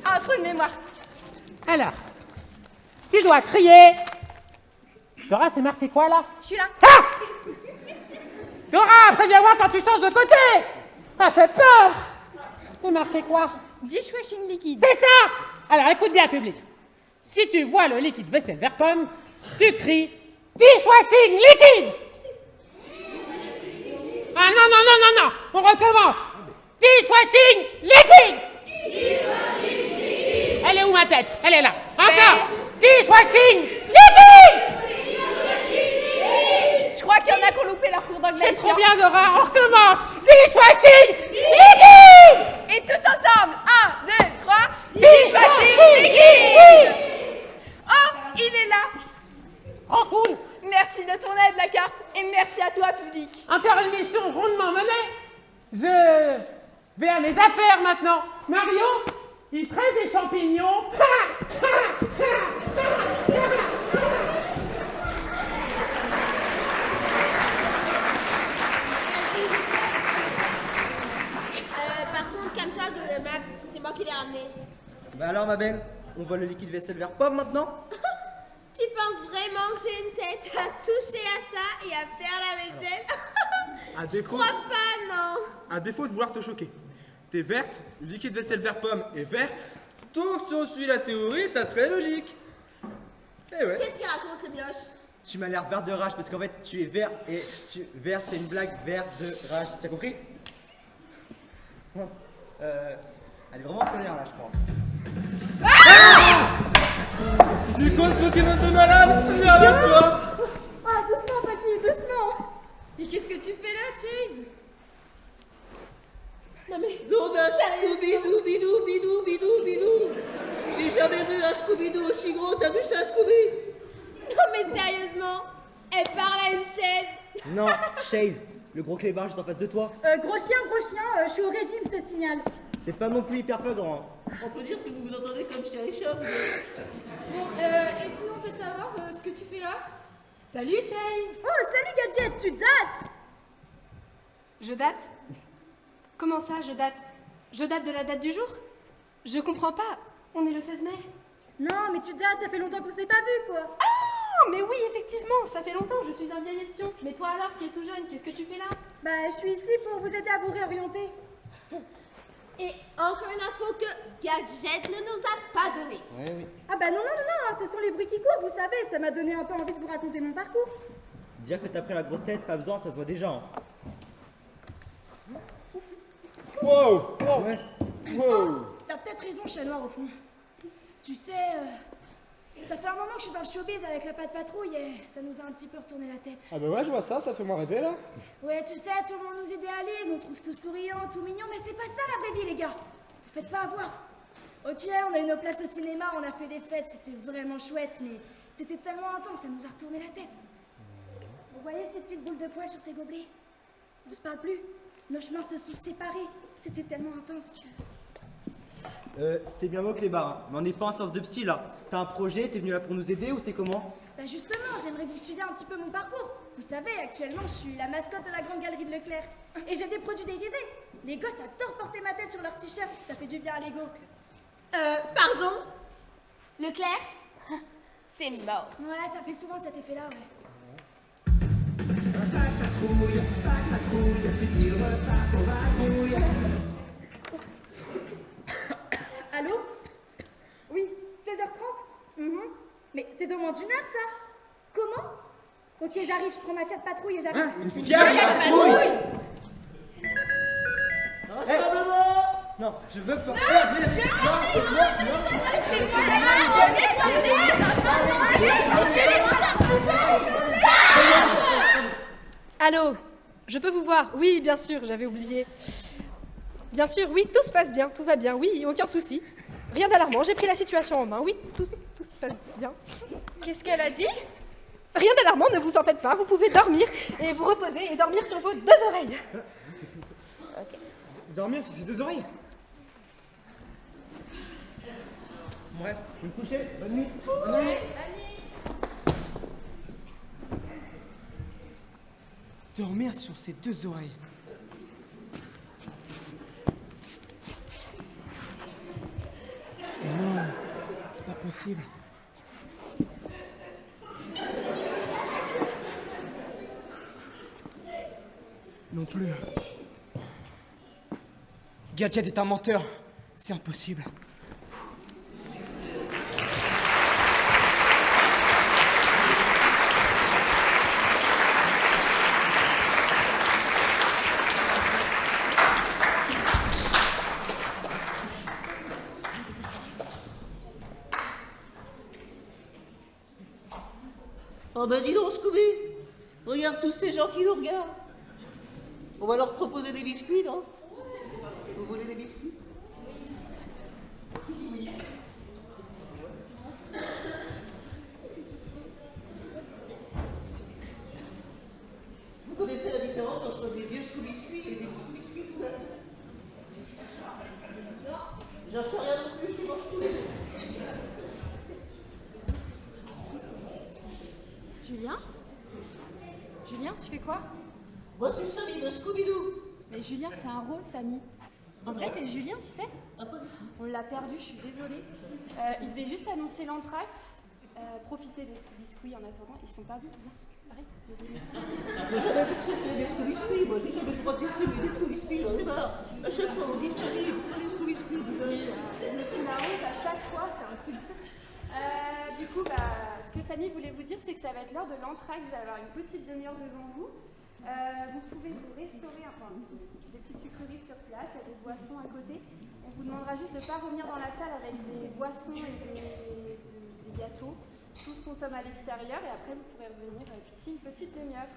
Un trou de mémoire. Alors, tu dois crier. Dora, c'est marqué quoi là? Je suis là. Ah! Dora, préviens-moi quand tu changes de côté. Ça fait peur. C'est marqué quoi? Dishwashing liquide. C'est ça. Alors écoute bien, public. Si tu vois le liquide vaisselle vert pomme, tu cries dishwashing liquide. Ah non, non, non, non, non. On recommence. Dishwashing liquide. Elle est où ma tête? Elle est là. Encore. Dishwashing liquide. Je crois qu'il y en a qui ont loupé leur cours d'anglais. C'est trop bien, Dora. On recommence. Dishwashing liquide. Et tous ensemble. 1, 2, 3. Dishwashing liquide. Oh, il est là. Oh, cool. Merci de ton aide, la carte. Et merci à toi, public. Encore une mission rondement menée. Je vais à mes affaires maintenant. Mario, il tresse des champignons. Bah alors ma belle, on voit le liquide vaisselle vert pomme maintenant? Tu penses vraiment que j'ai une tête à toucher à ça et à faire la vaisselle? À Je défaut, crois pas, non. à défaut de vouloir te choquer, t'es verte, le liquide vaisselle vert pomme est vert, donc si on suit la théorie, ça serait logique. Eh ouais. Qu'est-ce qu'il raconte, le mioche? Tu m'as l'air vert de rage parce qu'en fait tu es vert et vert c'est une blague vert de rage. Tu as compris? Bon, elle est vraiment en colère là je crois. C'est quoi ce Pokémon de malade? Viens avec toi. Ah, doucement, petit, doucement. Et qu'est-ce que tu fais là, Chase? Non mais... L'audace Scooby-Doo, bidou, bidou, bidou, bidou. J'ai jamais vu un Scooby-Doo aussi gros, t'as vu ça, Scooby? Non mais sérieusement, elle parle à une chaise. Non, Chase, le gros clébard juste en face de toi. Gros chien, je suis au régime, je te signale. C'est pas non plus hyper flagrant. On peut dire que vous vous entendez comme chien et chat. Bon, et sinon on peut savoir ce que tu fais là? Salut, Chase. Oh, salut, Gadget, tu dates? Je date? Comment ça, je date? Je date de la date du jour? Je comprends pas. On est le 16 mai. Non, mais tu dates, ça fait longtemps qu'on s'est pas vu, quoi. Ah, mais oui, effectivement, ça fait longtemps, je suis un vieil espion. Mais toi alors, qui es tout jeune, qu'est-ce que tu fais là? Bah, je suis ici pour vous aider à vous réorienter. Et encore une info que Gadget ne nous a pas donnée. Oui, oui. Ah bah non, ce sont les bruits qui courent, vous savez, ça m'a donné un peu envie de vous raconter mon parcours. Dire que t'as pris la grosse tête, pas besoin, ça se voit déjà. Hein. Wow. Ouais. Wow. T'as peut-être raison, chat noir, au fond. Tu sais, ça fait un moment que je suis dans le showbiz avec la patte patrouille et ça nous a un petit peu retourné la tête. Ah bah ouais, je vois ça, ça fait moins rêver là. Ouais, tu sais, tout le monde nous idéalise, on trouve tout souriant, tout mignon, mais c'est pas ça la vraie vie, les gars. Vous faites pas avoir. Ok, on a eu nos places au cinéma, on a fait des fêtes, c'était vraiment chouette, mais c'était tellement intense, ça nous a retourné la tête. Vous voyez ces petites boules de poils sur ces gobelets? On se parle plus. Nos chemins se sont séparés. C'était tellement intense que... C'est bien beau Clébard, hein, mais on n'est pas en séance de psy là. T'as un projet, t'es venu là pour nous aider ou c'est comment? Bah justement, j'aimerais que vous suiviez un petit peu mon parcours. Vous savez, actuellement, je suis la mascotte de la grande galerie de Leclerc. Et j'ai des produits dérivés. Les gosses adorent porter ma tête sur leur t-shirt, ça fait du bien à l'ego. Pardon? Leclerc? C'est mort. Ouais, ça fait souvent cet effet-là, ouais. Allô? Oui, 16h30? Mais c'est dans moins d'une heure, ça? Comment? Ok, j'arrive, je prends ma Fiat Patrouille et j'arrive. Une Fiat Patrouille? Rassemblement! Non, je veux pas. Allô? Je peux vous voir? Oui, bien sûr, j'avais oublié. Bien sûr, oui, tout se passe bien, tout va bien, oui, aucun souci. Rien d'alarmant, j'ai pris la situation en main, oui, tout se passe bien. Qu'est-ce qu'elle a dit? Rien d'alarmant, ne vous en faites pas, vous pouvez dormir et vous reposer et dormir sur vos deux oreilles. Dormir sur ses deux oreilles? Bref, je vais me coucher. Bonne nuit. Bonne nuit. Dormir sur ses deux oreilles. Non, c'est pas possible. Non plus. Gadget est un menteur. C'est impossible. Oh bah dis donc, Scooby, regarde tous ces gens qui nous regardent. On va leur proposer des biscuits, non? Vous voulez des biscuits? Vous connaissez la différence entre des vieux Scooby-Biscuits et des biscuits tout neufs? Non, j'en sais rien non plus, je les mange tous les jours. Julien? Julien, tu fais quoi? Moi, c'est Samy de Scooby-Doo. Mais Julien, c'est un rôle, Samy. En vrai, t'es Julien, tu sais? On l'a perdu, je suis désolée. Il devait juste annoncer l'entracte. Profitez des biscuits en attendant. Ils sont pas bons, bien. Arrête de donner ça. Des biscuits, moi, j'ai jamais le droit de distribuer des biscuits, j'en ai marre. À chaque fois, on distribue des biscuits. On me fout la honte à chaque fois, c'est un truc. Du coup, ce que Samy voulait vous dire, c'est que ça va être l'heure de l'entracte. Vous allez avoir une petite demi-heure devant vous. Vous pouvez vous restaurer, enfin, des petites sucreries sur place, il y a des boissons à côté. On vous demandera juste de ne pas revenir dans la salle avec des boissons et des gâteaux. Tout se consomme à l'extérieur et après vous pourrez revenir ici une petite demi-heure.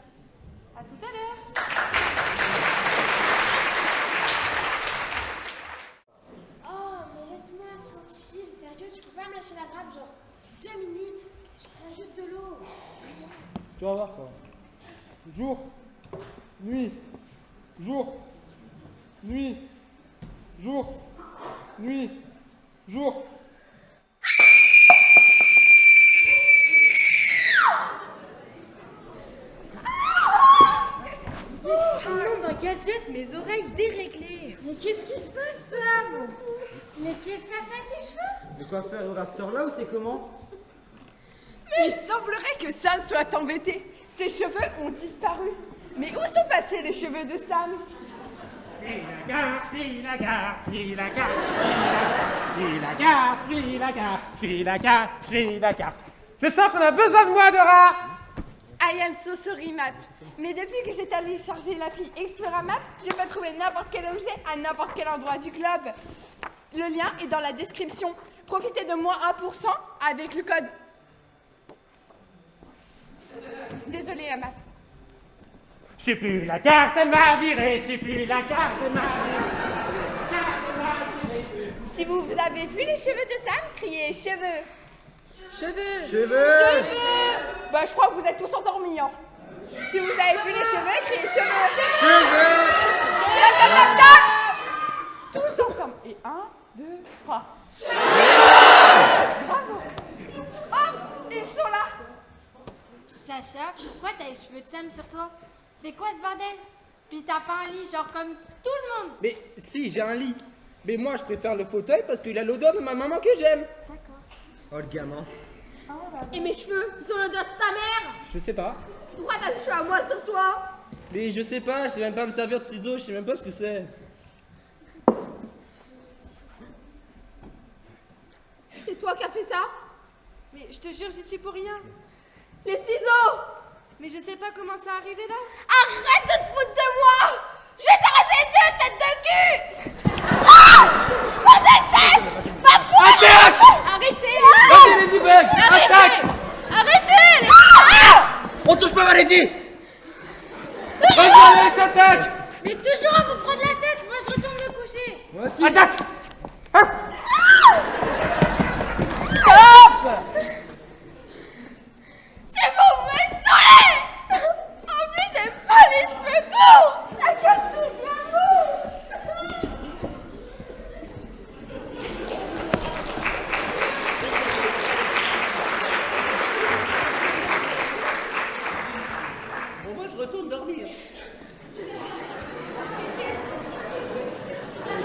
À tout à l'heure. Oh, mais laisse-moi tranquille, sérieux, tu peux pas me lâcher la grappe, genre 2 minutes, je prends juste de l'eau. Tu vas voir, toi. Jour, nuit, jour, nuit, jour, nuit, jour. Nom d'un gadget, mes oreilles déréglées. Mais qu'est-ce qui se passe, Sam? Mais qu'est-ce que ça fait à tes cheveux? Mais quoi faire au rafter là ou c'est comment? Mais il semblerait que Sam soit embêté. Ses cheveux ont disparu. Mais où sont passés les cheveux de Sam? Puis la gare. Je sens qu'on a besoin de moi, Dora. I am so sorry, Map. Mais depuis que j'ai téléchargé l'appli Explora Map, je peux trouver n'importe quel objet à n'importe quel endroit du globe. Le lien est dans la description. Profitez de moins 1% avec le code. Désolée, la Map. Je sais plus, la carte elle m'a viré, je sais plus, la carte elle m'a viré. Si vous avez vu les cheveux de Sam, criez cheveux. Cheveux. Cheveux. Bah, je crois que vous êtes tous endormis, hein. Si vous avez vu les cheveux, criez cheveux. Cheveux. Tous ensemble. Et 1, 2, 3. Bravo. Oh, ils sont là. Sacha, pourquoi t'as les cheveux de Sam sur toi? C'est quoi ce bordel? Puis t'as pas un lit, genre comme tout le monde? Mais si, j'ai un lit. Mais moi, je préfère le fauteuil parce qu'il a l'odeur de ma maman que j'aime. D'accord. Oh, le gamin. Et mes cheveux, ils ont l'odeur de ta mère? Je sais pas. Pourquoi t'as des cheveux à moi sur toi? Mais je sais pas, je sais même pas me servir de ciseaux, je sais même pas ce que c'est. C'est toi qui as fait ça? Mais je te jure, j'y suis pour rien. Les ciseaux! Mais je sais pas comment ça arrivé là. Arrête de te foutre de moi! Je vais t'arracher les yeux, tête de cul! Ah! Je te déteste! Pas pour Attaque! Arrêtez! Vas-y, Ladybug! Attaque! Arrêtez! Ah! On touche pas Valérie! Vas-y, allez, s'attaque! Mais toujours à vous prendre la tête, moi je retourne me coucher. Moi aussi. Attaque! Stop! C'est bon, vous me saoulez! En plus, j'aime pas les cheveux courts! Ça casse tout le glamour! Bon, moi, je retourne dormir.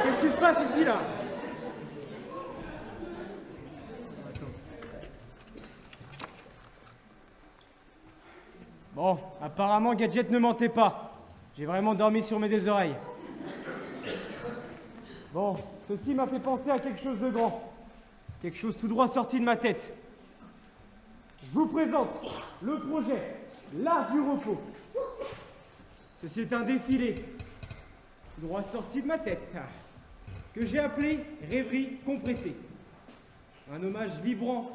Qu'est-ce qui se passe ici, là? Bon, apparemment, Gadget ne mentait pas. J'ai vraiment dormi sur mes deux oreilles. Bon, ceci m'a fait penser à quelque chose de grand. Quelque chose tout droit sorti de ma tête. Je vous présente le projet L'Art du Repos. Ceci est un défilé, tout droit sorti de ma tête, que j'ai appelé Rêverie compressée. Un hommage vibrant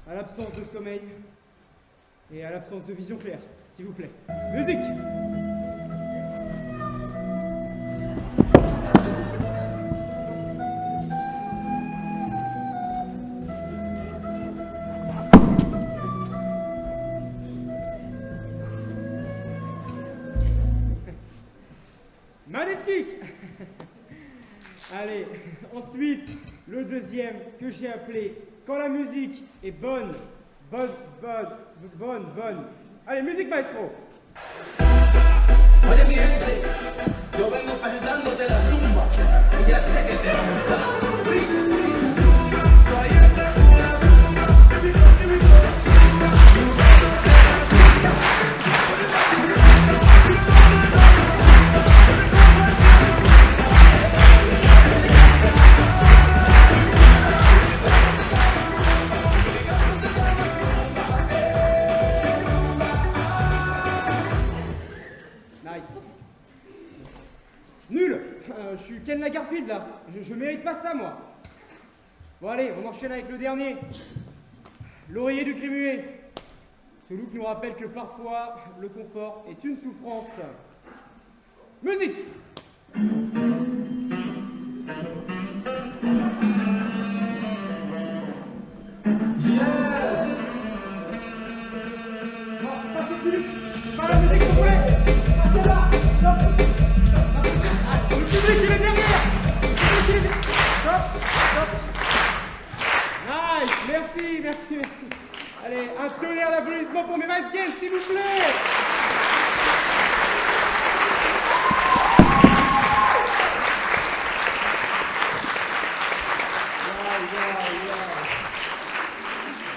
à l'absence de sommeil et à l'absence de vision claire, s'il vous plaît. Musique! Magnifique! Allez, ensuite, le deuxième que j'ai appelé Quand la musique est bonne. Allez, musique maestro! Oye mi gente, yo vengo pensando de la zumba. Nice. Nul. Je suis Ken Lagarfield là. Je mérite pas ça moi. Bon allez, on enchaîne avec le dernier. L'oreiller du cri muet. Ce look nous rappelle que parfois, le confort est une souffrance. Musique. Nice, merci. Allez, un tonnerre d'applaudissements pour mes mannequins, s'il vous plaît.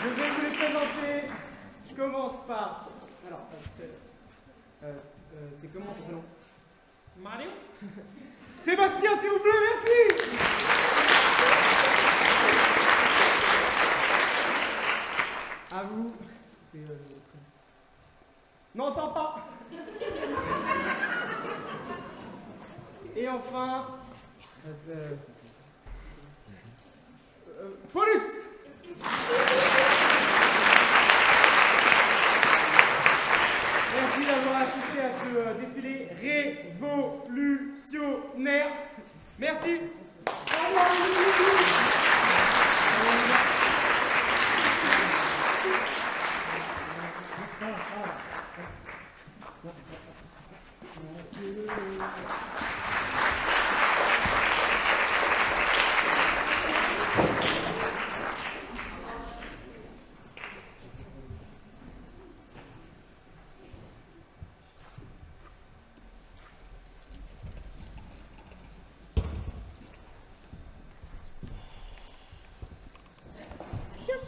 Je vais vous les présenter. Je commence par... Alors, c'est comment son prénom? Mario. Sébastien, s'il vous plaît, merci. À vous. N'entends pas. Et enfin... Pollux. Merci d'avoir assisté à ce défilé révolutionnaire. Merci.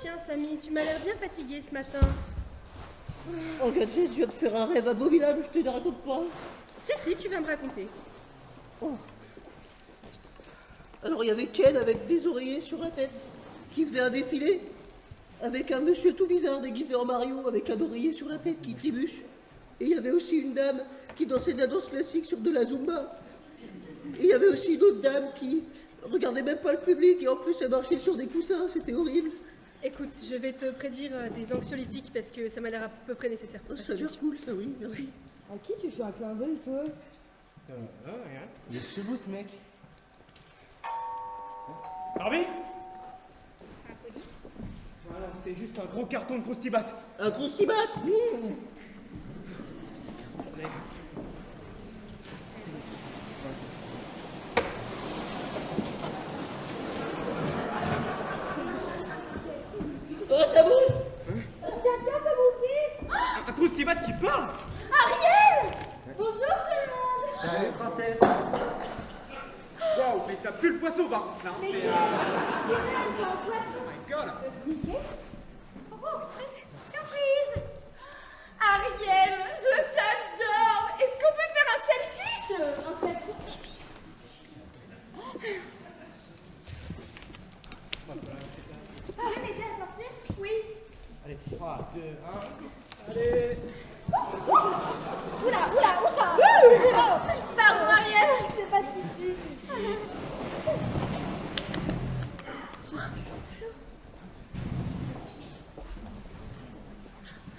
Tiens, Samy, tu m'as l'air bien fatiguée ce matin. Oh, Gadget, je viens de faire un rêve abominable, je te le raconte pas. Si, tu vas me raconter. Oh. Alors, il y avait Ken avec des oreillers sur la tête, qui faisait un défilé, avec un monsieur tout bizarre déguisé en Mario, avec un oreiller sur la tête qui trébuche. Et il y avait aussi une dame qui dansait de la danse classique sur de la Zumba. Et il y avait aussi une autre dame qui regardait même pas le public, et en plus, elle marchait sur des coussins, c'était horrible. Écoute, je vais te prédire des anxiolytiques parce que ça m'a l'air à peu près nécessaire. Oh, ça a l'air cool, ça, oui, merci. À qui tu fais un clin d'œil, toi? Rien. Il est chelou, ce mec. Barbie? Voilà, c'est juste un gros carton de Croustibat. Un Croustibat? Oh, ça bouge! Quelqu'un peut m'ouvrir? Un Croustibat qui parle? Ariel! Bonjour tout le monde! Salut, princesse. Waouh, mais ça pue le poisson, par contre, là. Mais C'est, c'est un poisson! Oh my god! Mickey? Oh, surprise! Ariel, je t'adore! Est-ce qu'on peut faire un selfie? Un selfie? Vous pouvez m'aider à sortir? Oui. Allez, 3, 2, 1. Allez! Oula! Oh, pardon, Ariel, c'est pas de soucis.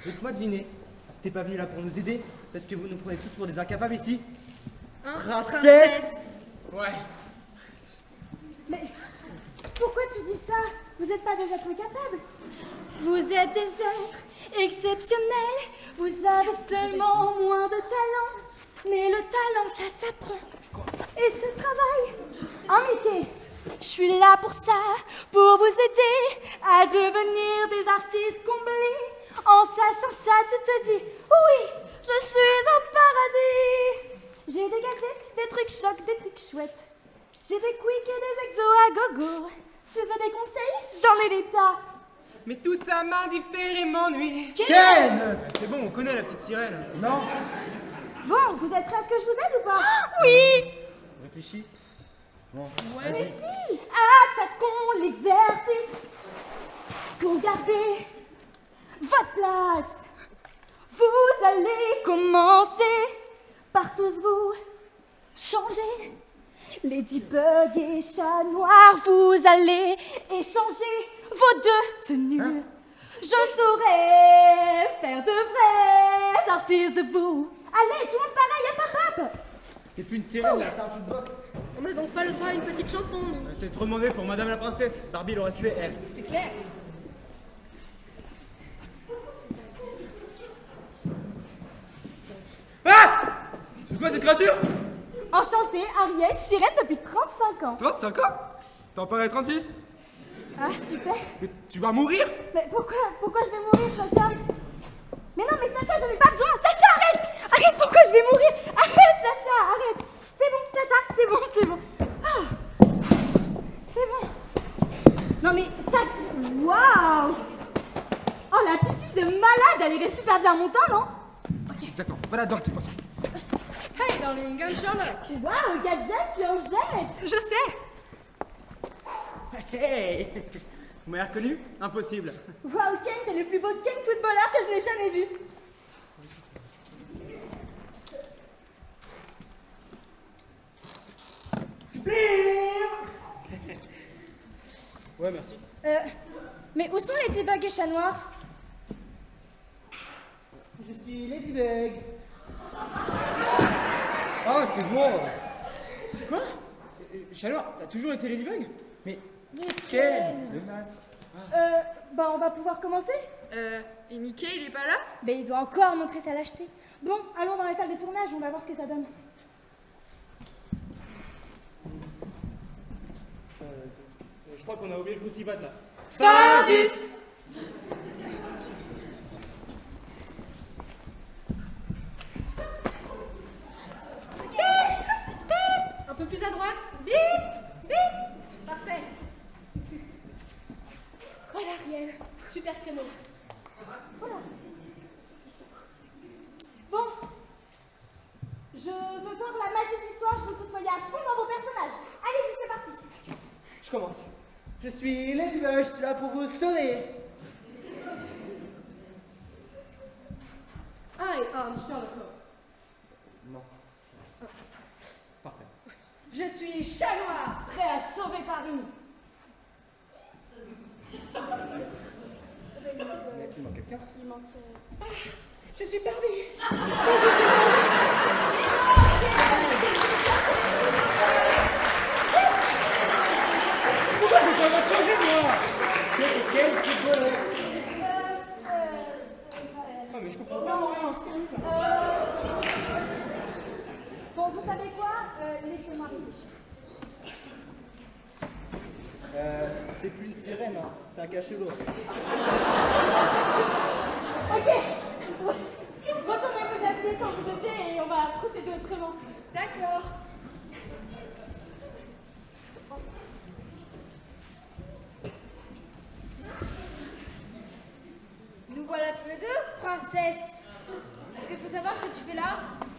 Laisse-moi deviner. T'es pas venu là pour nous aider? Parce que vous nous prenez tous pour des incapables ici? Princesse! Ouais. Mais pourquoi tu dis ça? Vous n'êtes pas des êtres incapables. Vous êtes des êtres exceptionnels. Vous avez seulement moins de talent. Mais le talent, ça s'apprend. Et ce travail. Hein, Mickey? Je suis là pour ça, pour vous aider à devenir des artistes comblés. En sachant ça, tu te dis, oui, je suis au paradis. J'ai des gadgets, des trucs chocs, des trucs chouettes. J'ai des quicks et des exos à gogo. Tu veux des conseils? J'en ai des tas. Mais tout ça m'indiffère et m'ennuie. Ken! C'est bon, on connaît la petite sirène. Non? Bon, vous êtes prêts à ce que je vous aide ou pas? Oui! Réfléchis. Bon, Mais vas-y. si! Attaquons l'exercice pour garder votre place. Vous allez commencer par tous vous changer. Ladybug et Chat Noir, vous allez échanger vos deux tenues. Je saurais faire de vrais artistes de vous. Allez, tout le monde pareil, hop hop hop. C'est plus une sirène là, c'est un jukebox. On n'a donc pas le droit à une petite chanson, nous. C'est trop demandé pour Madame la Princesse. Barbie l'aurait fait, elle. C'est clair. Ah! C'est quoi cette créature? Enchantée, Ariel, sirène depuis 35 ans. 35 ans? T'en parais 36? Ah, super. Mais tu vas mourir? Mais pourquoi je vais mourir, Sacha? Mais non, mais Sacha, j'en ai pas besoin. Sacha, arrête! Arrête, pourquoi je vais mourir? Arrête, Sacha, arrête. C'est bon, Sacha, c'est bon, c'est bon. Ah, c'est bon. Non, mais Sacha, waouh! Oh, la piscine de malade, elle irait super bien montant, non? Exactement, va là-dedans, petit poisson. Hey, darling, I'm Sherlock. Waouh, Gadget, tu en jettes. Je sais. Hey! Vous m'avez reconnu? Impossible. Waouh, Ken, t'es le plus beau Ken footballeur que je n'ai jamais vu. Ouais, merci. Mais où sont Ladybug et Chat Noir? Je suis Ladybug. Oh, c'est bon. Quoi? Chaleur, t'as toujours été Ladybug? Mais Ken, le masque. Bah on va pouvoir commencer? Et Mickey, il est pas là? Mais il doit encore montrer sa lâcheté. Bon, allons dans la salle de tournage, on va voir ce que ça donne. Je crois qu'on a oublié le croustibat là. Fardus. Un peu plus à droite. Bip, bip. Parfait. Voilà, Ariel. Super créneau. Voilà. Bon. Je veux voir la magie de l'histoire, je veux que vous soyez à fond dans vos personnages. Allez-y, c'est parti. Je commence. Je suis Ladybug, je suis là pour vous sauver. I am Sherlock Holmes. Non. Parfait. Je suis Chat Noir, prêt à sauver Paris. Il manque quelqu'un? Il manque... je suis Barbie. Pourquoi ça va changer, moi? Quel footballeur? Ah, mais je comprends pas. Non, bon, vous savez quoi? Laissez-moi réfléchir. C'est plus une sirène, hein. C'est un cachelot. Ok. Retournez vous habiller quand vous étiez et on va procéder autrement. D'accord. Nous voilà tous les deux, princesse. Est-ce que je peux savoir ce que tu fais là?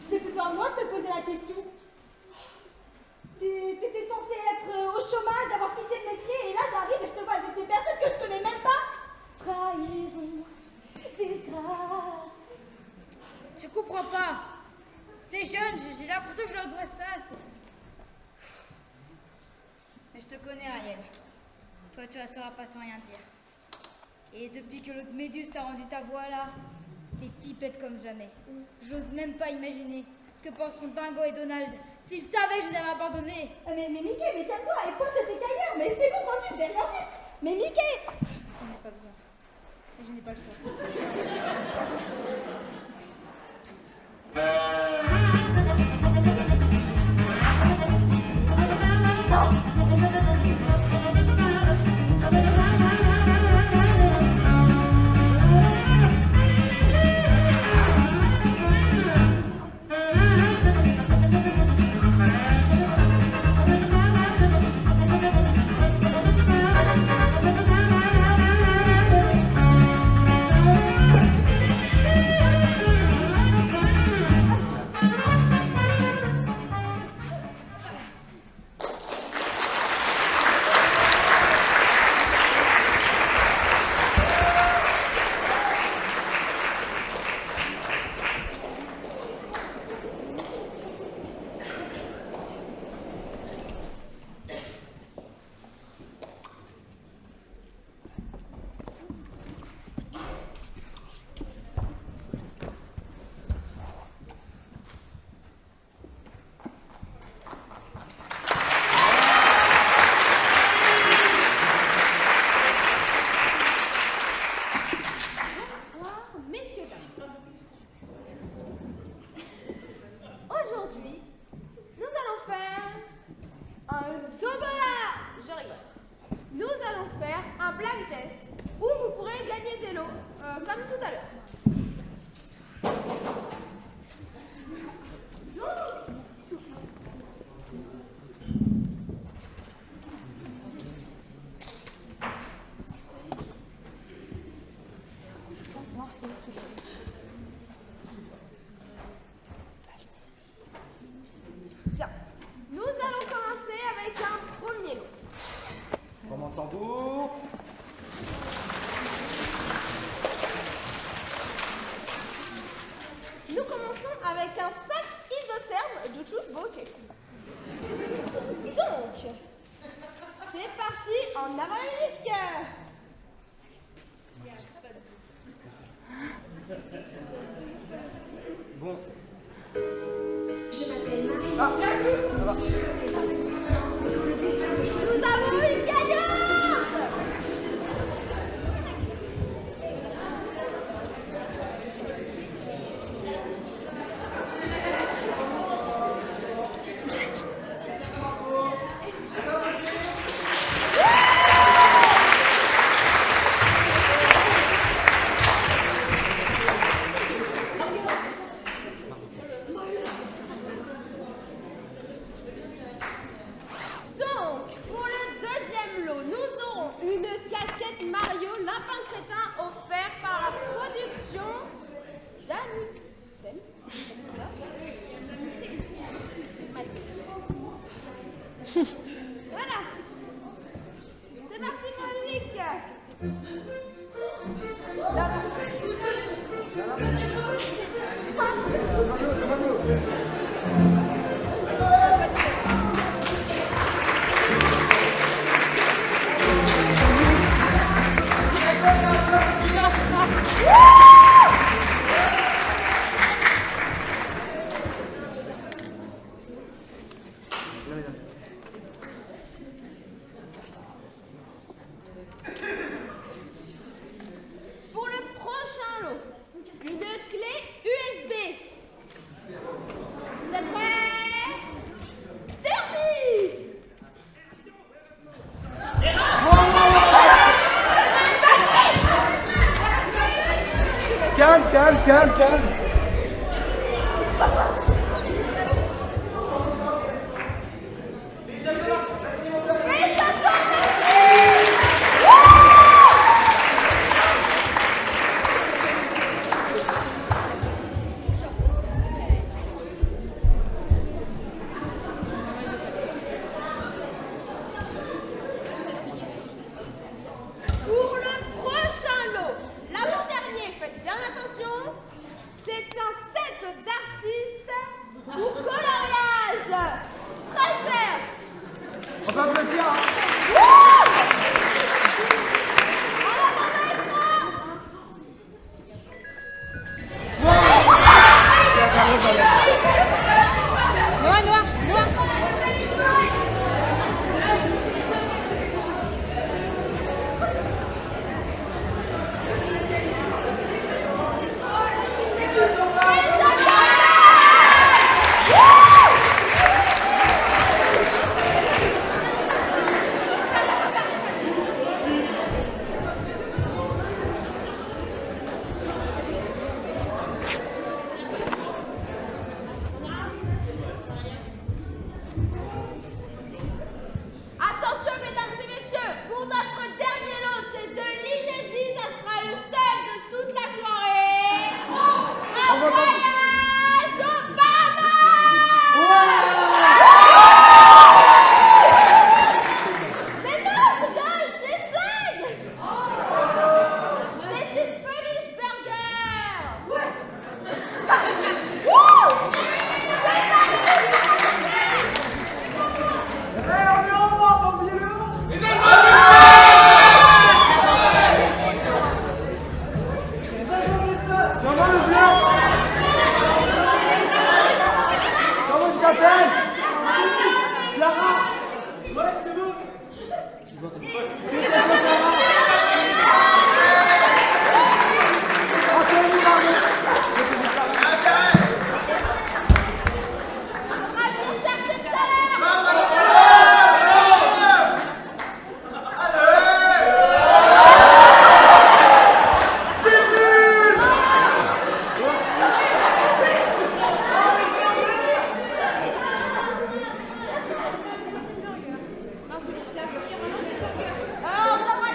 C'est plutôt à moi de te poser la question. T'étais censé être au chômage, avoir quitté le métier, et là j'arrive et je te vois avec des personnes que je connais même pas. Trahison, disgrâce. Tu comprends pas. C'est jeune, j'ai l'impression que je leur dois ça. Mais je te connais, Ariel. Toi, tu resteras pas sans rien dire. Et depuis que l'autre Méduse t'a rendu ta voix là, t'es pipette comme jamais. J'ose même pas imaginer ce que penseront Dingo et Donald s'ils savaient que je les avais abandonnés. Mais Mickey, mais calme-toi, et pose cette écaillère, mais c'est bon, tranquille, je vais rien dire. Mais Mickey! J'en ai pas besoin. Je n'ai pas le choix. ok. Donc, c'est parti, en avant les luttes. Bon. Je m'appelle Marie. Nous avons une gagnante. Donc, pour le deuxième lot, nous aurons une casquette Mario Lapin Crétin offerte par la production d'Anixem. Voilà. C'est parti pour le leak. Pour le prochain lot, une clé USB. Vous êtes prêts? C'est parti! Calme, calme, calme, calme. Pour le prochain lot, l'avant-dernier, faites bien attention, c'est un set d'artistes pour coloriage. Très cher. On va se le dire, hein. Noah, Noah, Noah. Attention, mesdames et messieurs, pour notre dernier lot, c'est de l'inédit, ça sera le seul de toute la soirée. Un voyage au Mais non, rigole, c'est une blague. C'est une peluche burger. Ouais. Comment tu t'appelles? Clara? Ouais, c'est bon. Alors, on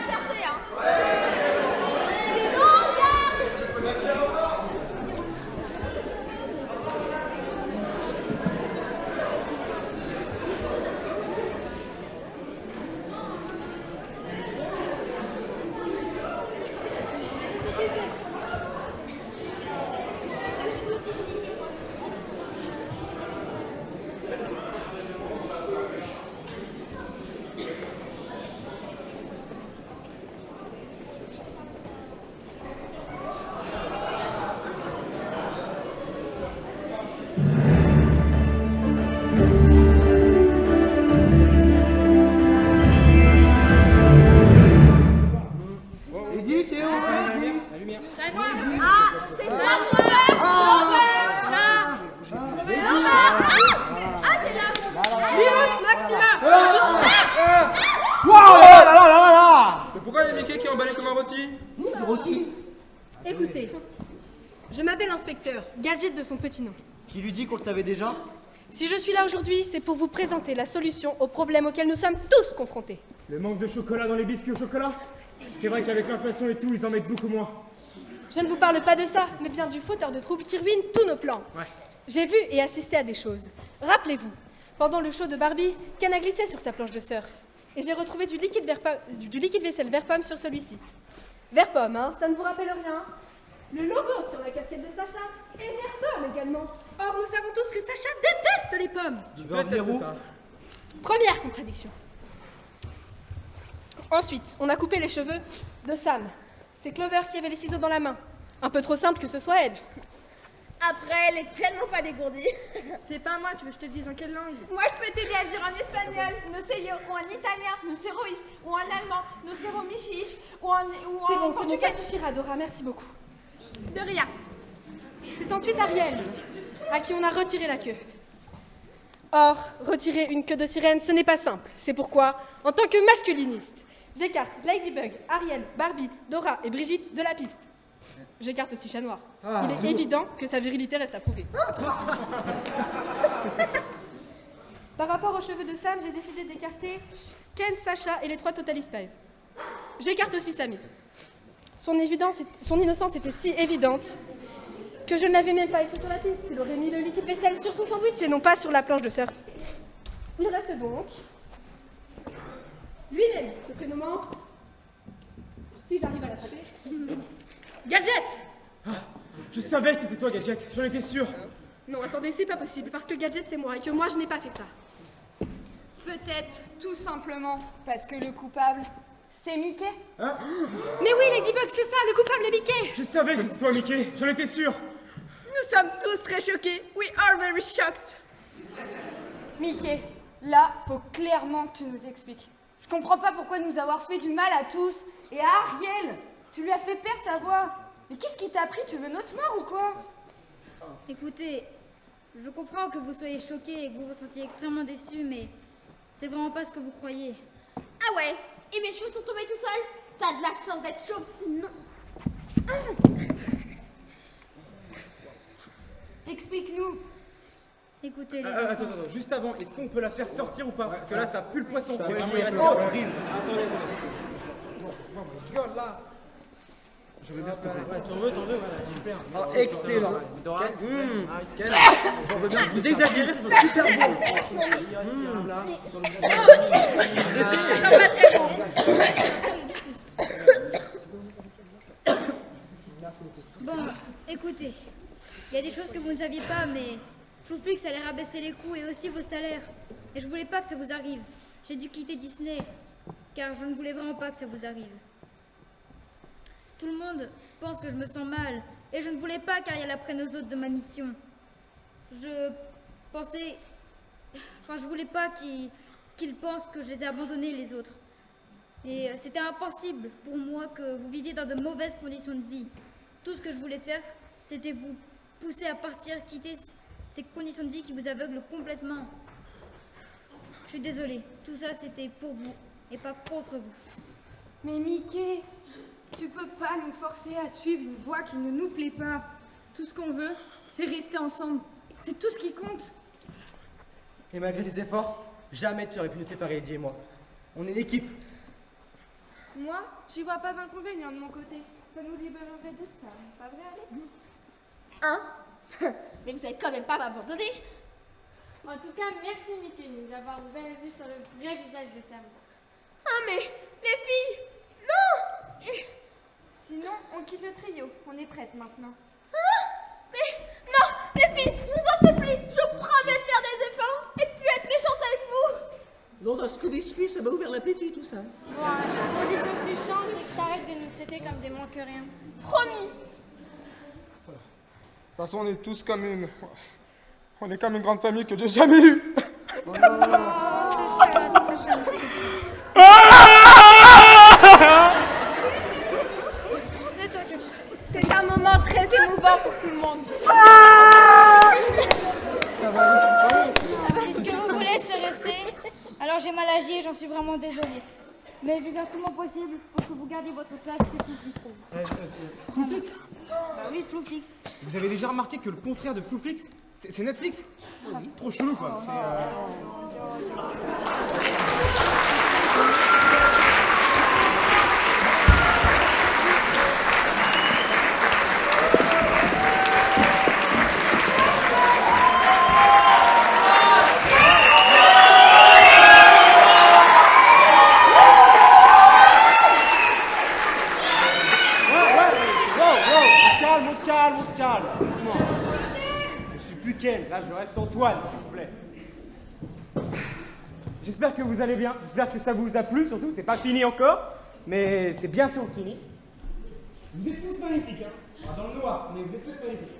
masqué qui est emballé comme un rôti? Du rôti. Écoutez, je m'appelle Inspecteur, Gadget de son petit nom. Qui lui dit qu'on le savait déjà? Si je suis là aujourd'hui, c'est pour vous présenter la solution aux problèmes auxquels nous sommes tous confrontés. Le manque de chocolat dans les biscuits au chocolat? C'est vrai qu'avec l'inflation et tout, ils en mettent beaucoup moins. Je ne vous parle pas de ça, mais bien du fauteur de troubles qui ruine tous nos plans. Ouais. J'ai vu et assisté à des choses. Rappelez-vous, pendant le show de Barbie, Ken a glissé sur sa planche de surf. Et j'ai retrouvé du liquide vaisselle vert pomme sur celui-ci. Vert pomme, hein, ça ne vous rappelle rien? Le logo sur la casquette de Sacha est vert pomme également. Or, nous savons tous que Sacha déteste les pommes. Du beurre de roux. Première contradiction. Ensuite, on a coupé les cheveux de Sam. C'est Clover qui avait les ciseaux dans la main. Un peu trop simple que ce soit elle. Après, elle est tellement pas dégourdie. C'est pas moi, tu veux que je te dise en quelle langue? Moi, je peux t'aider à le dire en espagnol, no sé yo, ou en italien, no sé rois, ou en allemand, no sé romichich, ou en C'est bon, portugais. ça suffira, Dora, merci beaucoup. De rien. C'est ensuite Ariel, à qui on a retiré la queue. Or, retirer une queue de sirène, ce n'est pas simple. C'est pourquoi, en tant que masculiniste, j'écarte Ladybug, Ariel, Barbie, Dora et Brigitte de la piste. J'écarte aussi Chat Noir. Ah, Il est évident que sa virilité reste à prouver. Par rapport aux cheveux de Sam, j'ai décidé d'écarter Ken, Sacha et les 3 Totally Spies. J'écarte aussi Sammy. Son innocence était si évidente que je ne l'avais même pas écrit sur la piste. Il aurait mis le liquide vaisselle sur son sandwich et non pas sur la planche de surf. Il reste donc lui-même, se prénommant, si j'arrive à l'attraper, Gadget. Je savais que c'était toi, Gadget, j'en étais sûr. Non, attendez, c'est pas possible, parce que Gadget c'est moi et que moi je n'ai pas fait ça. Peut-être tout simplement parce que le coupable, c'est Mickey. Hein? Mais oui, Ladybug, c'est ça, le coupable est Mickey. Je savais que c'était toi, Mickey, j'en étais sûr. Nous sommes tous très choqués. We are very shocked. Mickey, là, faut clairement que tu nous expliques. Je comprends pas pourquoi nous avoir fait du mal à tous. Et à Ariel, tu lui as fait perdre sa voix. Mais qu'est-ce qui t'a pris? Tu veux notre mort ou quoi? Écoutez, je comprends que vous soyez choqués et que vous vous sentiez extrêmement déçus, mais c'est vraiment pas ce que vous croyez. Ah ouais? Et mes cheveux sont tombés tout seuls? T'as de la chance d'être chauve, sinon... Explique-nous. Écoutez, les Attends, juste avant, est-ce qu'on peut la faire sortir ou pas? Parce que là, ça pue le poisson. Ça C'est va vraiment être irrespirable. horrible. Attendez. Je veux bien, s'il te plaît. T'en veux, voilà, super. Ah, excellent. Dora, J'en veux bien. Vous exagérez, ça sent super bon. Bon, écoutez, il y a des choses que vous ne saviez pas, mais Flouflix allait rabaisser les coûts et aussi vos salaires. Et je voulais pas que ça vous arrive. J'ai dû quitter Disney, car je ne voulais vraiment pas que ça vous arrive. Tout le monde pense que je me sens mal, et je ne voulais pas qu'Ariel apprenne aux autres de ma mission. Je pensais... Enfin, je voulais pas qu'ils pensent que je les ai abandonnés, les autres. Et c'était impossible pour moi que vous viviez dans de mauvaises conditions de vie. Tout ce que je voulais faire, c'était vous pousser à partir, quitter ces conditions de vie qui vous aveuglent complètement. Je suis désolée, tout ça c'était pour vous et pas contre vous. Mais Mickey, tu peux pas nous forcer à suivre une voie qui ne nous plaît pas. Tout ce qu'on veut, c'est rester ensemble. C'est tout ce qui compte. Et malgré tes efforts, jamais tu aurais pu nous séparer, Eddie et moi. On est une équipe. Moi, j'y vois pas d'inconvénient de mon côté. Ça nous libérerait de ça, pas vrai, Alex? Hein? Mais vous allez quand même pas m'abandonner. En tout cas, merci Mickey de nous avoir ouvert les yeux sur le vrai visage de Sam. Ah mais, les filles, non! Sinon, on quitte le trio. On est prête maintenant. Mais, non, les filles, je vous en supplie, je promets de faire des efforts et de plus être méchante avec vous. Non, dans ce que biscuit, ça m'a ouvert l'appétit, tout ça. Bon, on dit que tu changes et que t'arrêtes de nous traiter comme des moins que rien. Promis. De toute façon, on est tous comme une... On est comme une grande famille que j'ai jamais eue. Oh, c'est Sacha. Ne t'inquiète pas. C'est un moment très émouvant pour tout le monde. Si ce que vous voulez, c'est rester, alors j'ai mal agi et j'en suis vraiment désolée. Mais je vais faire tout mon possible pour que vous gardiez votre place chez Flouflix. Flouflix? Bah oui, Flouflix. Vous avez déjà remarqué que le contraire de Flouflix, c'est Netflix? Trop chelou, quoi. On se calme, doucement. Je suis plus Ken, là je reste Antoine, s'il vous plaît. J'espère que vous allez bien, j'espère que ça vous a plu, surtout, c'est pas fini encore, mais c'est bientôt fini. Vous êtes tous magnifiques, hein. Dans le noir, mais vous êtes tous magnifiques.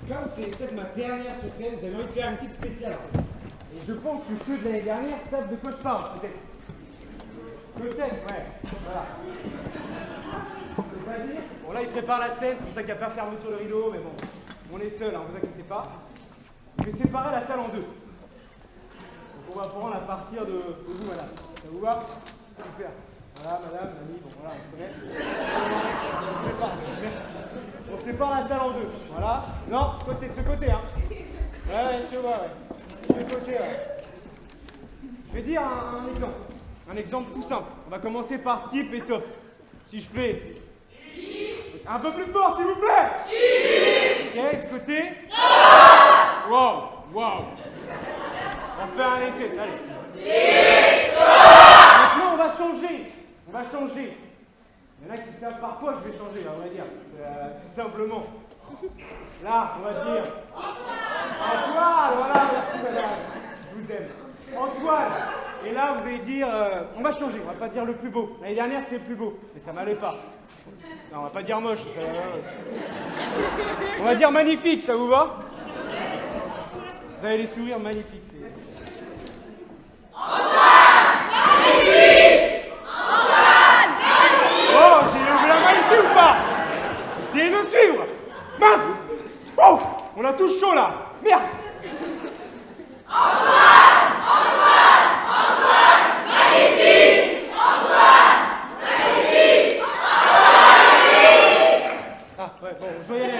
Comme c'est peut-être ma dernière sur scène, j'avais envie de faire une petite spéciale. Et je pense que ceux de l'année dernière savent de quoi je parle, peut-être. Peut-être, ouais. Voilà. Bon, là, il prépare la scène, c'est pour ça qu'il n'y a pas fermeture de rideau, mais bon, on est seul, hein, vous inquiétez pas. Je vais séparer la salle en deux. Donc, on va prendre à partir de vous, madame. Ça vous va? Super. Voilà, madame, mamie, bon, voilà, on se connaît. On sépare, merci. On sépare la salle en deux, voilà. Non, de ce côté, hein. Ouais, je te vois, ouais. De ce côté, ouais. Je vais dire un exemple. Un exemple tout simple. On va commencer par type et top. Si je fais... Un peu plus fort, s'il vous plaît. Ok, ce côté. Wow, wow. On fait un essai, allez. Maintenant, on va changer. On va changer. Il y en a qui savent par quoi je vais changer, là, on va dire. Tout simplement. Là, on va dire... Antoine, voilà, merci madame. Je vous aime. Antoine. Et là, vous allez dire... on va changer, on va pas dire le plus beau. L'année dernière, c'était le plus beau, mais ça m'allait pas. Non, on va pas dire moche. On va dire magnifique, ça vous va? Vous avez les sourires magnifiques. Magnifique! Oh, j'ai levé la main ici ou pas? Essayez de me suivre. Mince! Oh, on a tous chaud là. Merde! Magnifique! Magnifique! Ah, ouais, bon, je dois y aller, mais...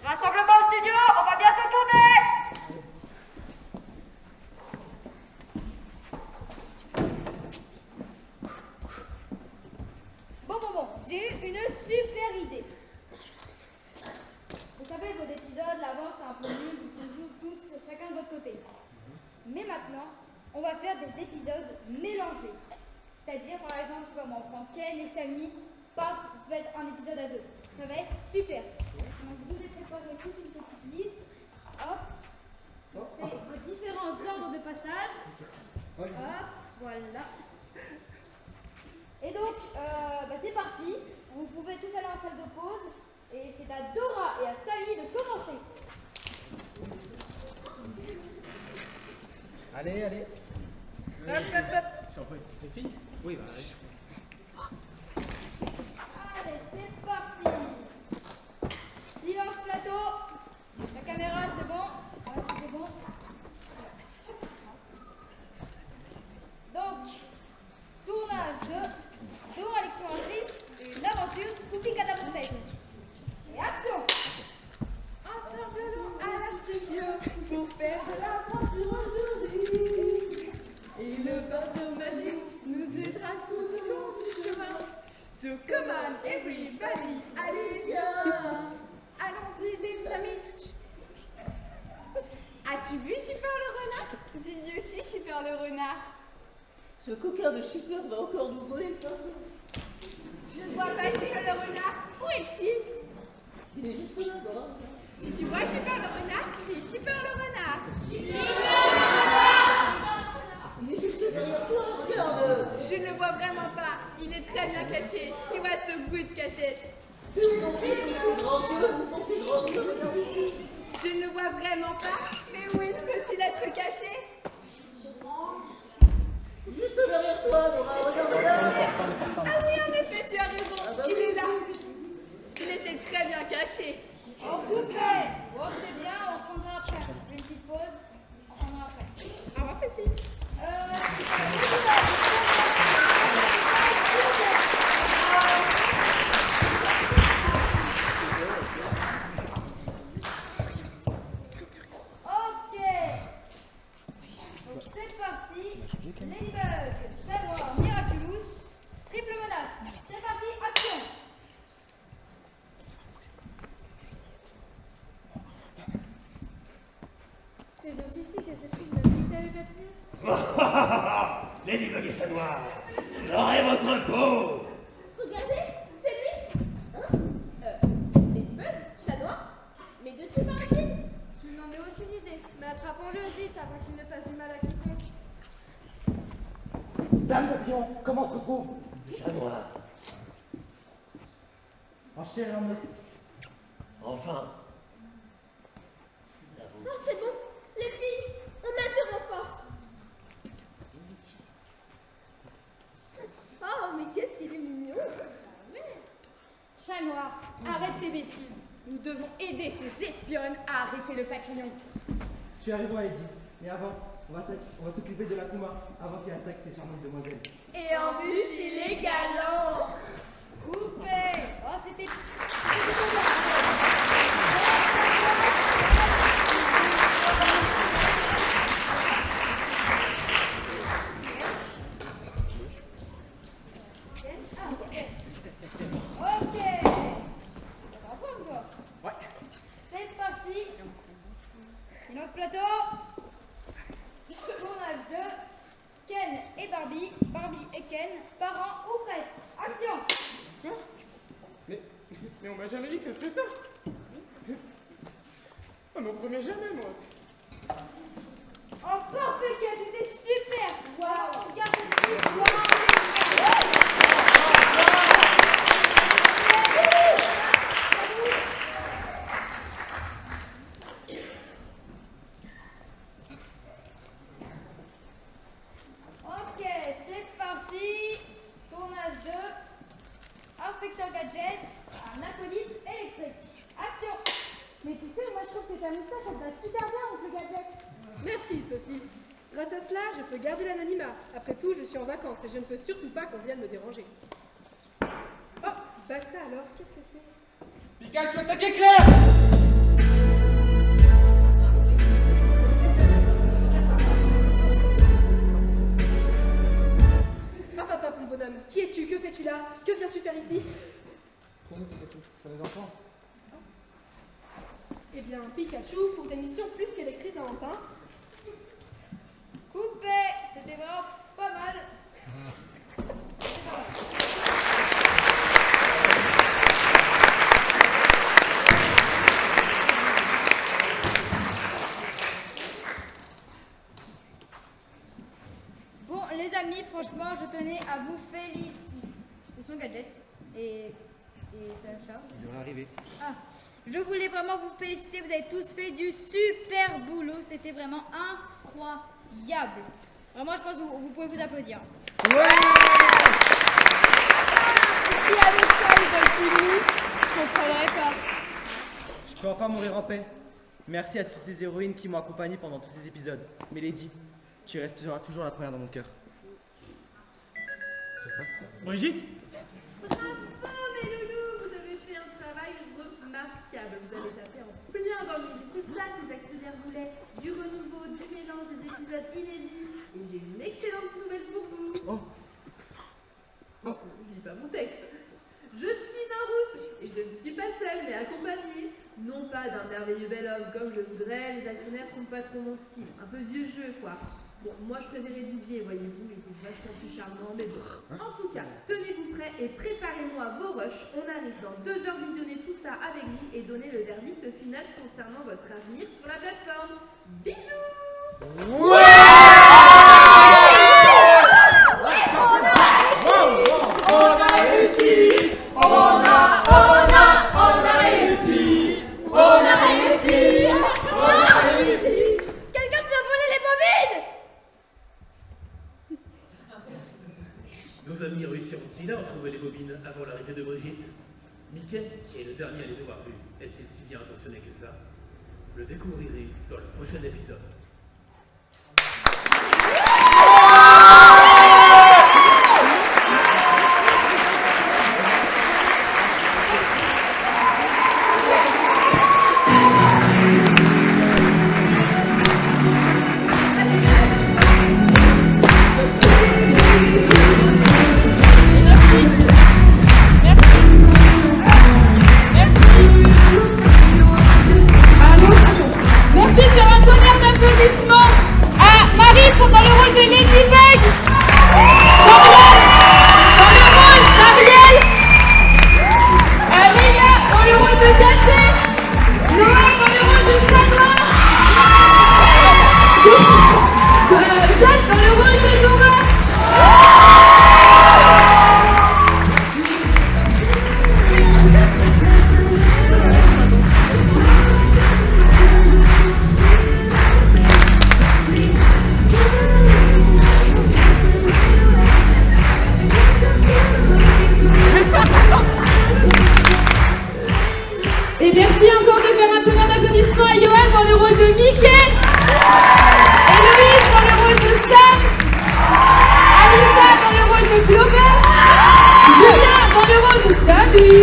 Rassemblement au studio, on va bientôt tourner! Bon, j'ai eu une super idée. Vous savez, vos épisodes, l'avance c'est un peu nul, vous jouez tous chacun de votre côté. Mais maintenant, on va faire des épisodes mélangés. C'est-à-dire, par exemple, je sais pas moi, on prend Ken et Samy, paf, vous faites un épisode à deux. Ça va être super. Donc, je vous ai préparé toute une petite liste. Hop. C'est vos différents ordres de passage. Hop, voilà. Et donc, c'est parti. Vous pouvez tous aller en salle de pause. Et c'est à Dora et à Samy de commencer. Allez, allez. Les filles? Oui, bah, allez. Allez, c'est parti. Silence plateau. La caméra, c'est bon? Ouais, c'est bon. Donc, tournage de Dora l'exploratrice et une aventure Spooky Catapultesque. Et action! Rassemblement à la studio. As-tu vu Chipper le renard? Dis aussi Chipper le renard. Ce coquin de Chipper va encore nous voler le pinceau. Je ne vois pas Chipper le renard. Où est-il? Il est juste là, Dora. Si tu vois Chipper le renard, crie Chipper le renard. Il est juste derrière toi, regarde. Je ne le vois vraiment pas. Il est très bien caché. He was so good cachette. Je ne le vois vraiment pas. Mais où peut-il être caché? Juste derrière toi, Dora, regarde là. Ah oui, en effet, tu as raison. Il est là. Il était très bien caché. On coupait. Bon, c'est bien, on prendra après. On fait une petite pause. On prendra après. Au revoir, petit. Ok. Donc c'est parti. Ladybug, chat noir, Miraculous, triple menace. C'est parti, action. C'est donc ici que se trouve le mystérieux papier. Ladybug et chat noir, j'aurai votre peau. Regardez, c'est lui. Hein? Ladybug, chat noir. Mais de qui parle-t-il? Je n'en ai aucune idée, mais attrapons-le vite avant qu'il ne fasse du mal à quiconque. Sam Papillon, comment se trouve? Chat noir, En chair et en os. enfin. Oh, c'est bon. Les filles, on a du renfort. Oh, mais qu'est-ce qu'il est mignon. Chat noir, arrête tes bêtises. Nous devons aider ces espionnes à arrêter le papillon. Tu as raison, Eddie. Mais avant, on va s'occuper de la Kuma avant qu'il attaque ces charmantes demoiselles. Et en plus, il est galant. Coupé. Oh, c'était... Ok. T'es en forme, toi? Ouais. C'est parti. Silence plateau. Tournage 2. Ken et Barbie. Barbie et Ken. Parents ou presque. Action. Mais on m'a jamais dit que ce serait ça. Ah, mais on promet jamais, moi. Oh, parfait, Ken, c'était super. Waouh, regarde cette petite voix. Ok, c'est parti. Tournage 2. Inspecteur Gadget, un acolyte électrique. Action. Mais tu sais, moi je trouve que ta moustache elle va super bien, oncle Gadget. Merci, Sophie. Grâce à cela, je peux garder l'anonymat. Après tout, je suis en vacances et je ne peux surtout pas qu'on vienne me déranger. Oh, bah ça alors, qu'est-ce que c'est? Pikachu, attaque éclair! Papa, mon bonhomme, qui es-tu? Que fais-tu là? Que viens-tu faire ici? Pour nous, Pikachu, sur les enfants. Eh bien, Pikachu, pour des missions plus qu'électrices Valentin. Coupé. C'était vraiment pas mal. C'était pas mal. Bon, les amis, franchement, je tenais à vous féliciter. Ils sont Gadget et Sacha. Il devrait arriver. Ah, je voulais vraiment vous féliciter. Vous avez tous fait du super boulot. C'était vraiment incroyable. Vraiment, je pense que vous pouvez vous applaudir. Ouais! Si avec ça, ils veulent plus nous, je comprendrais pas. Je peux enfin mourir en paix. Merci à toutes ces héroïnes qui m'ont accompagné pendant tous ces épisodes. Mais Lady, tu resteras toujours la première dans mon cœur. Brigitte? Bravo mes loulous, vous avez fait un travail remarquable. Vous avez tapé en plein dans le mille. C'est ça que les actionnaires voulaient. Du renouveau, du mélange, des épisodes inédits. Et j'ai une excellente nouvelle pour vous. Oh. Je lis pas mon texte. Je suis en route et je ne suis pas seule mais accompagnée. Non pas d'un merveilleux bel homme comme je voudrais, les actionnaires sont pas trop mon style. Un peu vieux jeu, quoi. Bon, moi je préférais Didier, voyez-vous, il était vachement plus charmant, mais bon. En tout cas, tenez-vous prêts et préparez-moi vos rushs. On arrive dans 2 heures visionner tout ça avec vous et donner le verdict final concernant votre avenir sur la plateforme. Bisous! Quelqu'un nous a volé les bobines! Nos amis réussiront-ils à retrouver les bobines avant l'arrivée de Brigitte? Mickey, qui est le dernier à les avoir vus, est-il si bien intentionné que ça? Vous le découvrirez dans le prochain épisode. Merci de faire un tonnerre d'applaudissements à Marie pour dans le rôle de Ladybug, Dorian dans le rôle d'Ariel, à Léa dans le rôle de Gadget, Noah dans le rôle de Chanois, Jacques dans le rôle de Dora. Et merci encore de faire un tonnerre d'applaudissements à Johan dans le rôle de Mickey, Héloïse dans le rôle de Sam, Alissa dans le rôle de Clover, Julien dans le rôle de Sammy,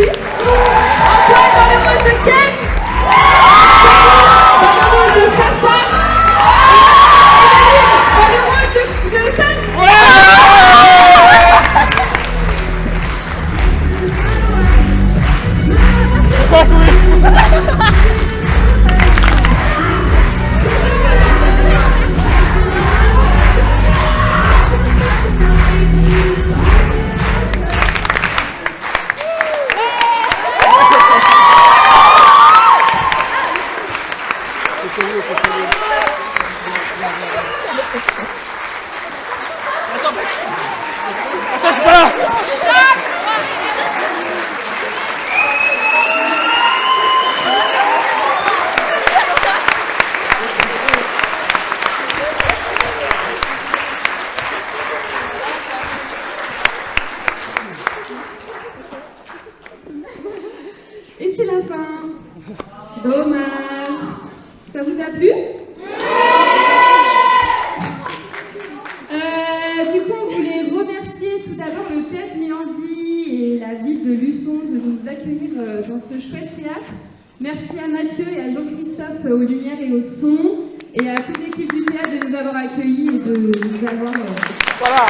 Antoine dans le rôle de Ken, dans le rôle de Sacha, Emeline dans le rôle de Sam. Attends, je suis pas là! Et c'est la fin. Dommage. Ça vous a plu? Du coup, on voulait remercier tout d'abord le Théâtre Milandi et la ville de Luçon de nous accueillir dans ce chouette théâtre. Merci à Mathieu et à Jean-Christophe aux lumières et au son, et à toute l'équipe du théâtre de nous avoir accueillis et de nous avoir... Voilà.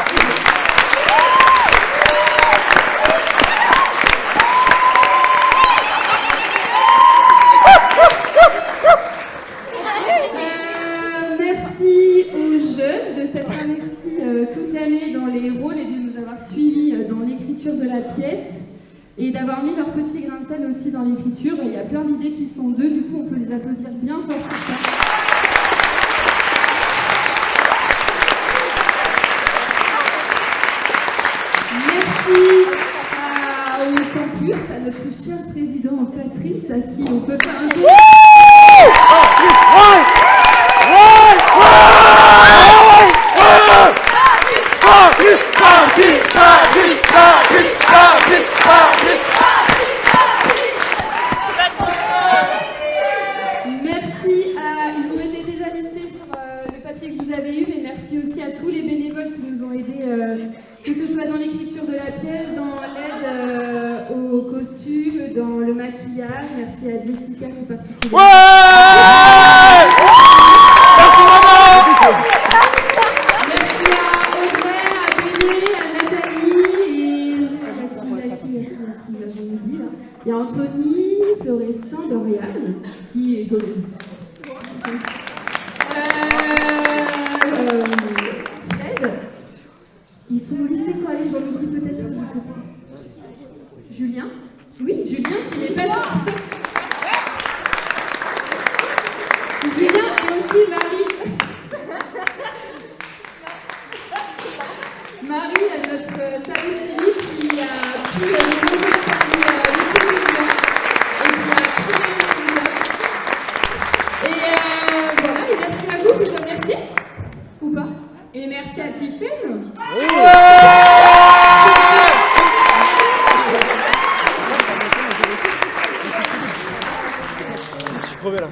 Merci aux jeunes de s'être investis toute l'année dans les rôles et de nous avoir suivis dans l'écriture de la pièce et d'avoir mis leur petit grain de sel aussi dans l'écriture. Il y a plein d'idées qui sont d'eux, du coup on peut les applaudir bien fort pour ça. Merci au campus, à notre cher président Patrice, à qui on peut faire un tour. Merci à... Ils ont été déjà listés sur le papier que vous avez eu, mais merci aussi à tous les bénévoles qui nous ont aidés, que ce soit dans l'écriture de la pièce, dans l'aide aux costumes, dans le maquillage. Merci à Jessica tout particulièrement. Merci à Audrey, à Béné, à Nathalie et à qui il y a Anthony. Tony, Florestan, Dorian, qui est Fred. Ils sont listés sur la liste, j'en oublie peut-être, je sais pas. Julien? Oui, Julien qui n'est pas... Julien et aussi Marie. Marie, notre service civique qui a pu nous rejoindre parmi l'équipe des gens et qui a très bien fait. Et voilà, et merci à vous, je vous remercie. Ou pas? Et merci à Tiffen. Je suis crevé là.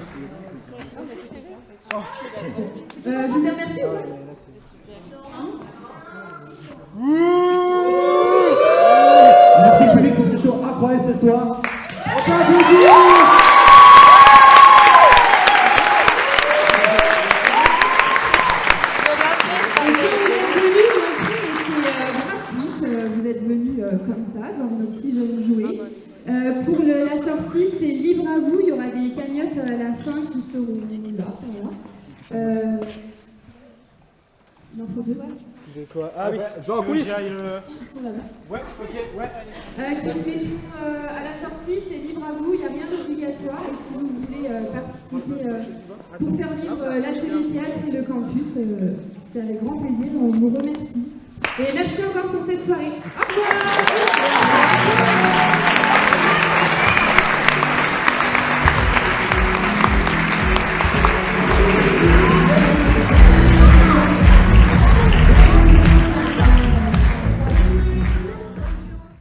Je vous ai remercié ou pas? Merci le public pour ce show incroyable ce soir. On peut applaudir. Vous êtes venus comme ça, voir nos petits jeunes jouer. Pour la sortie, c'est libre à vous. Il y aura des cagnottes à la fin qui seront là. Voilà. Il en faut deux. De quoi? Ah oui, Jean Coulis. Ils sont là-bas. Ouais, ok, ouais. Qui se mettront à la sortie, c'est libre à vous, il n'y a rien d'obligatoire. Et si vous voulez participer pour faire vivre l'atelier théâtre et le campus, c'est avec grand plaisir, on vous remercie. Et merci encore pour cette soirée. Au revoir.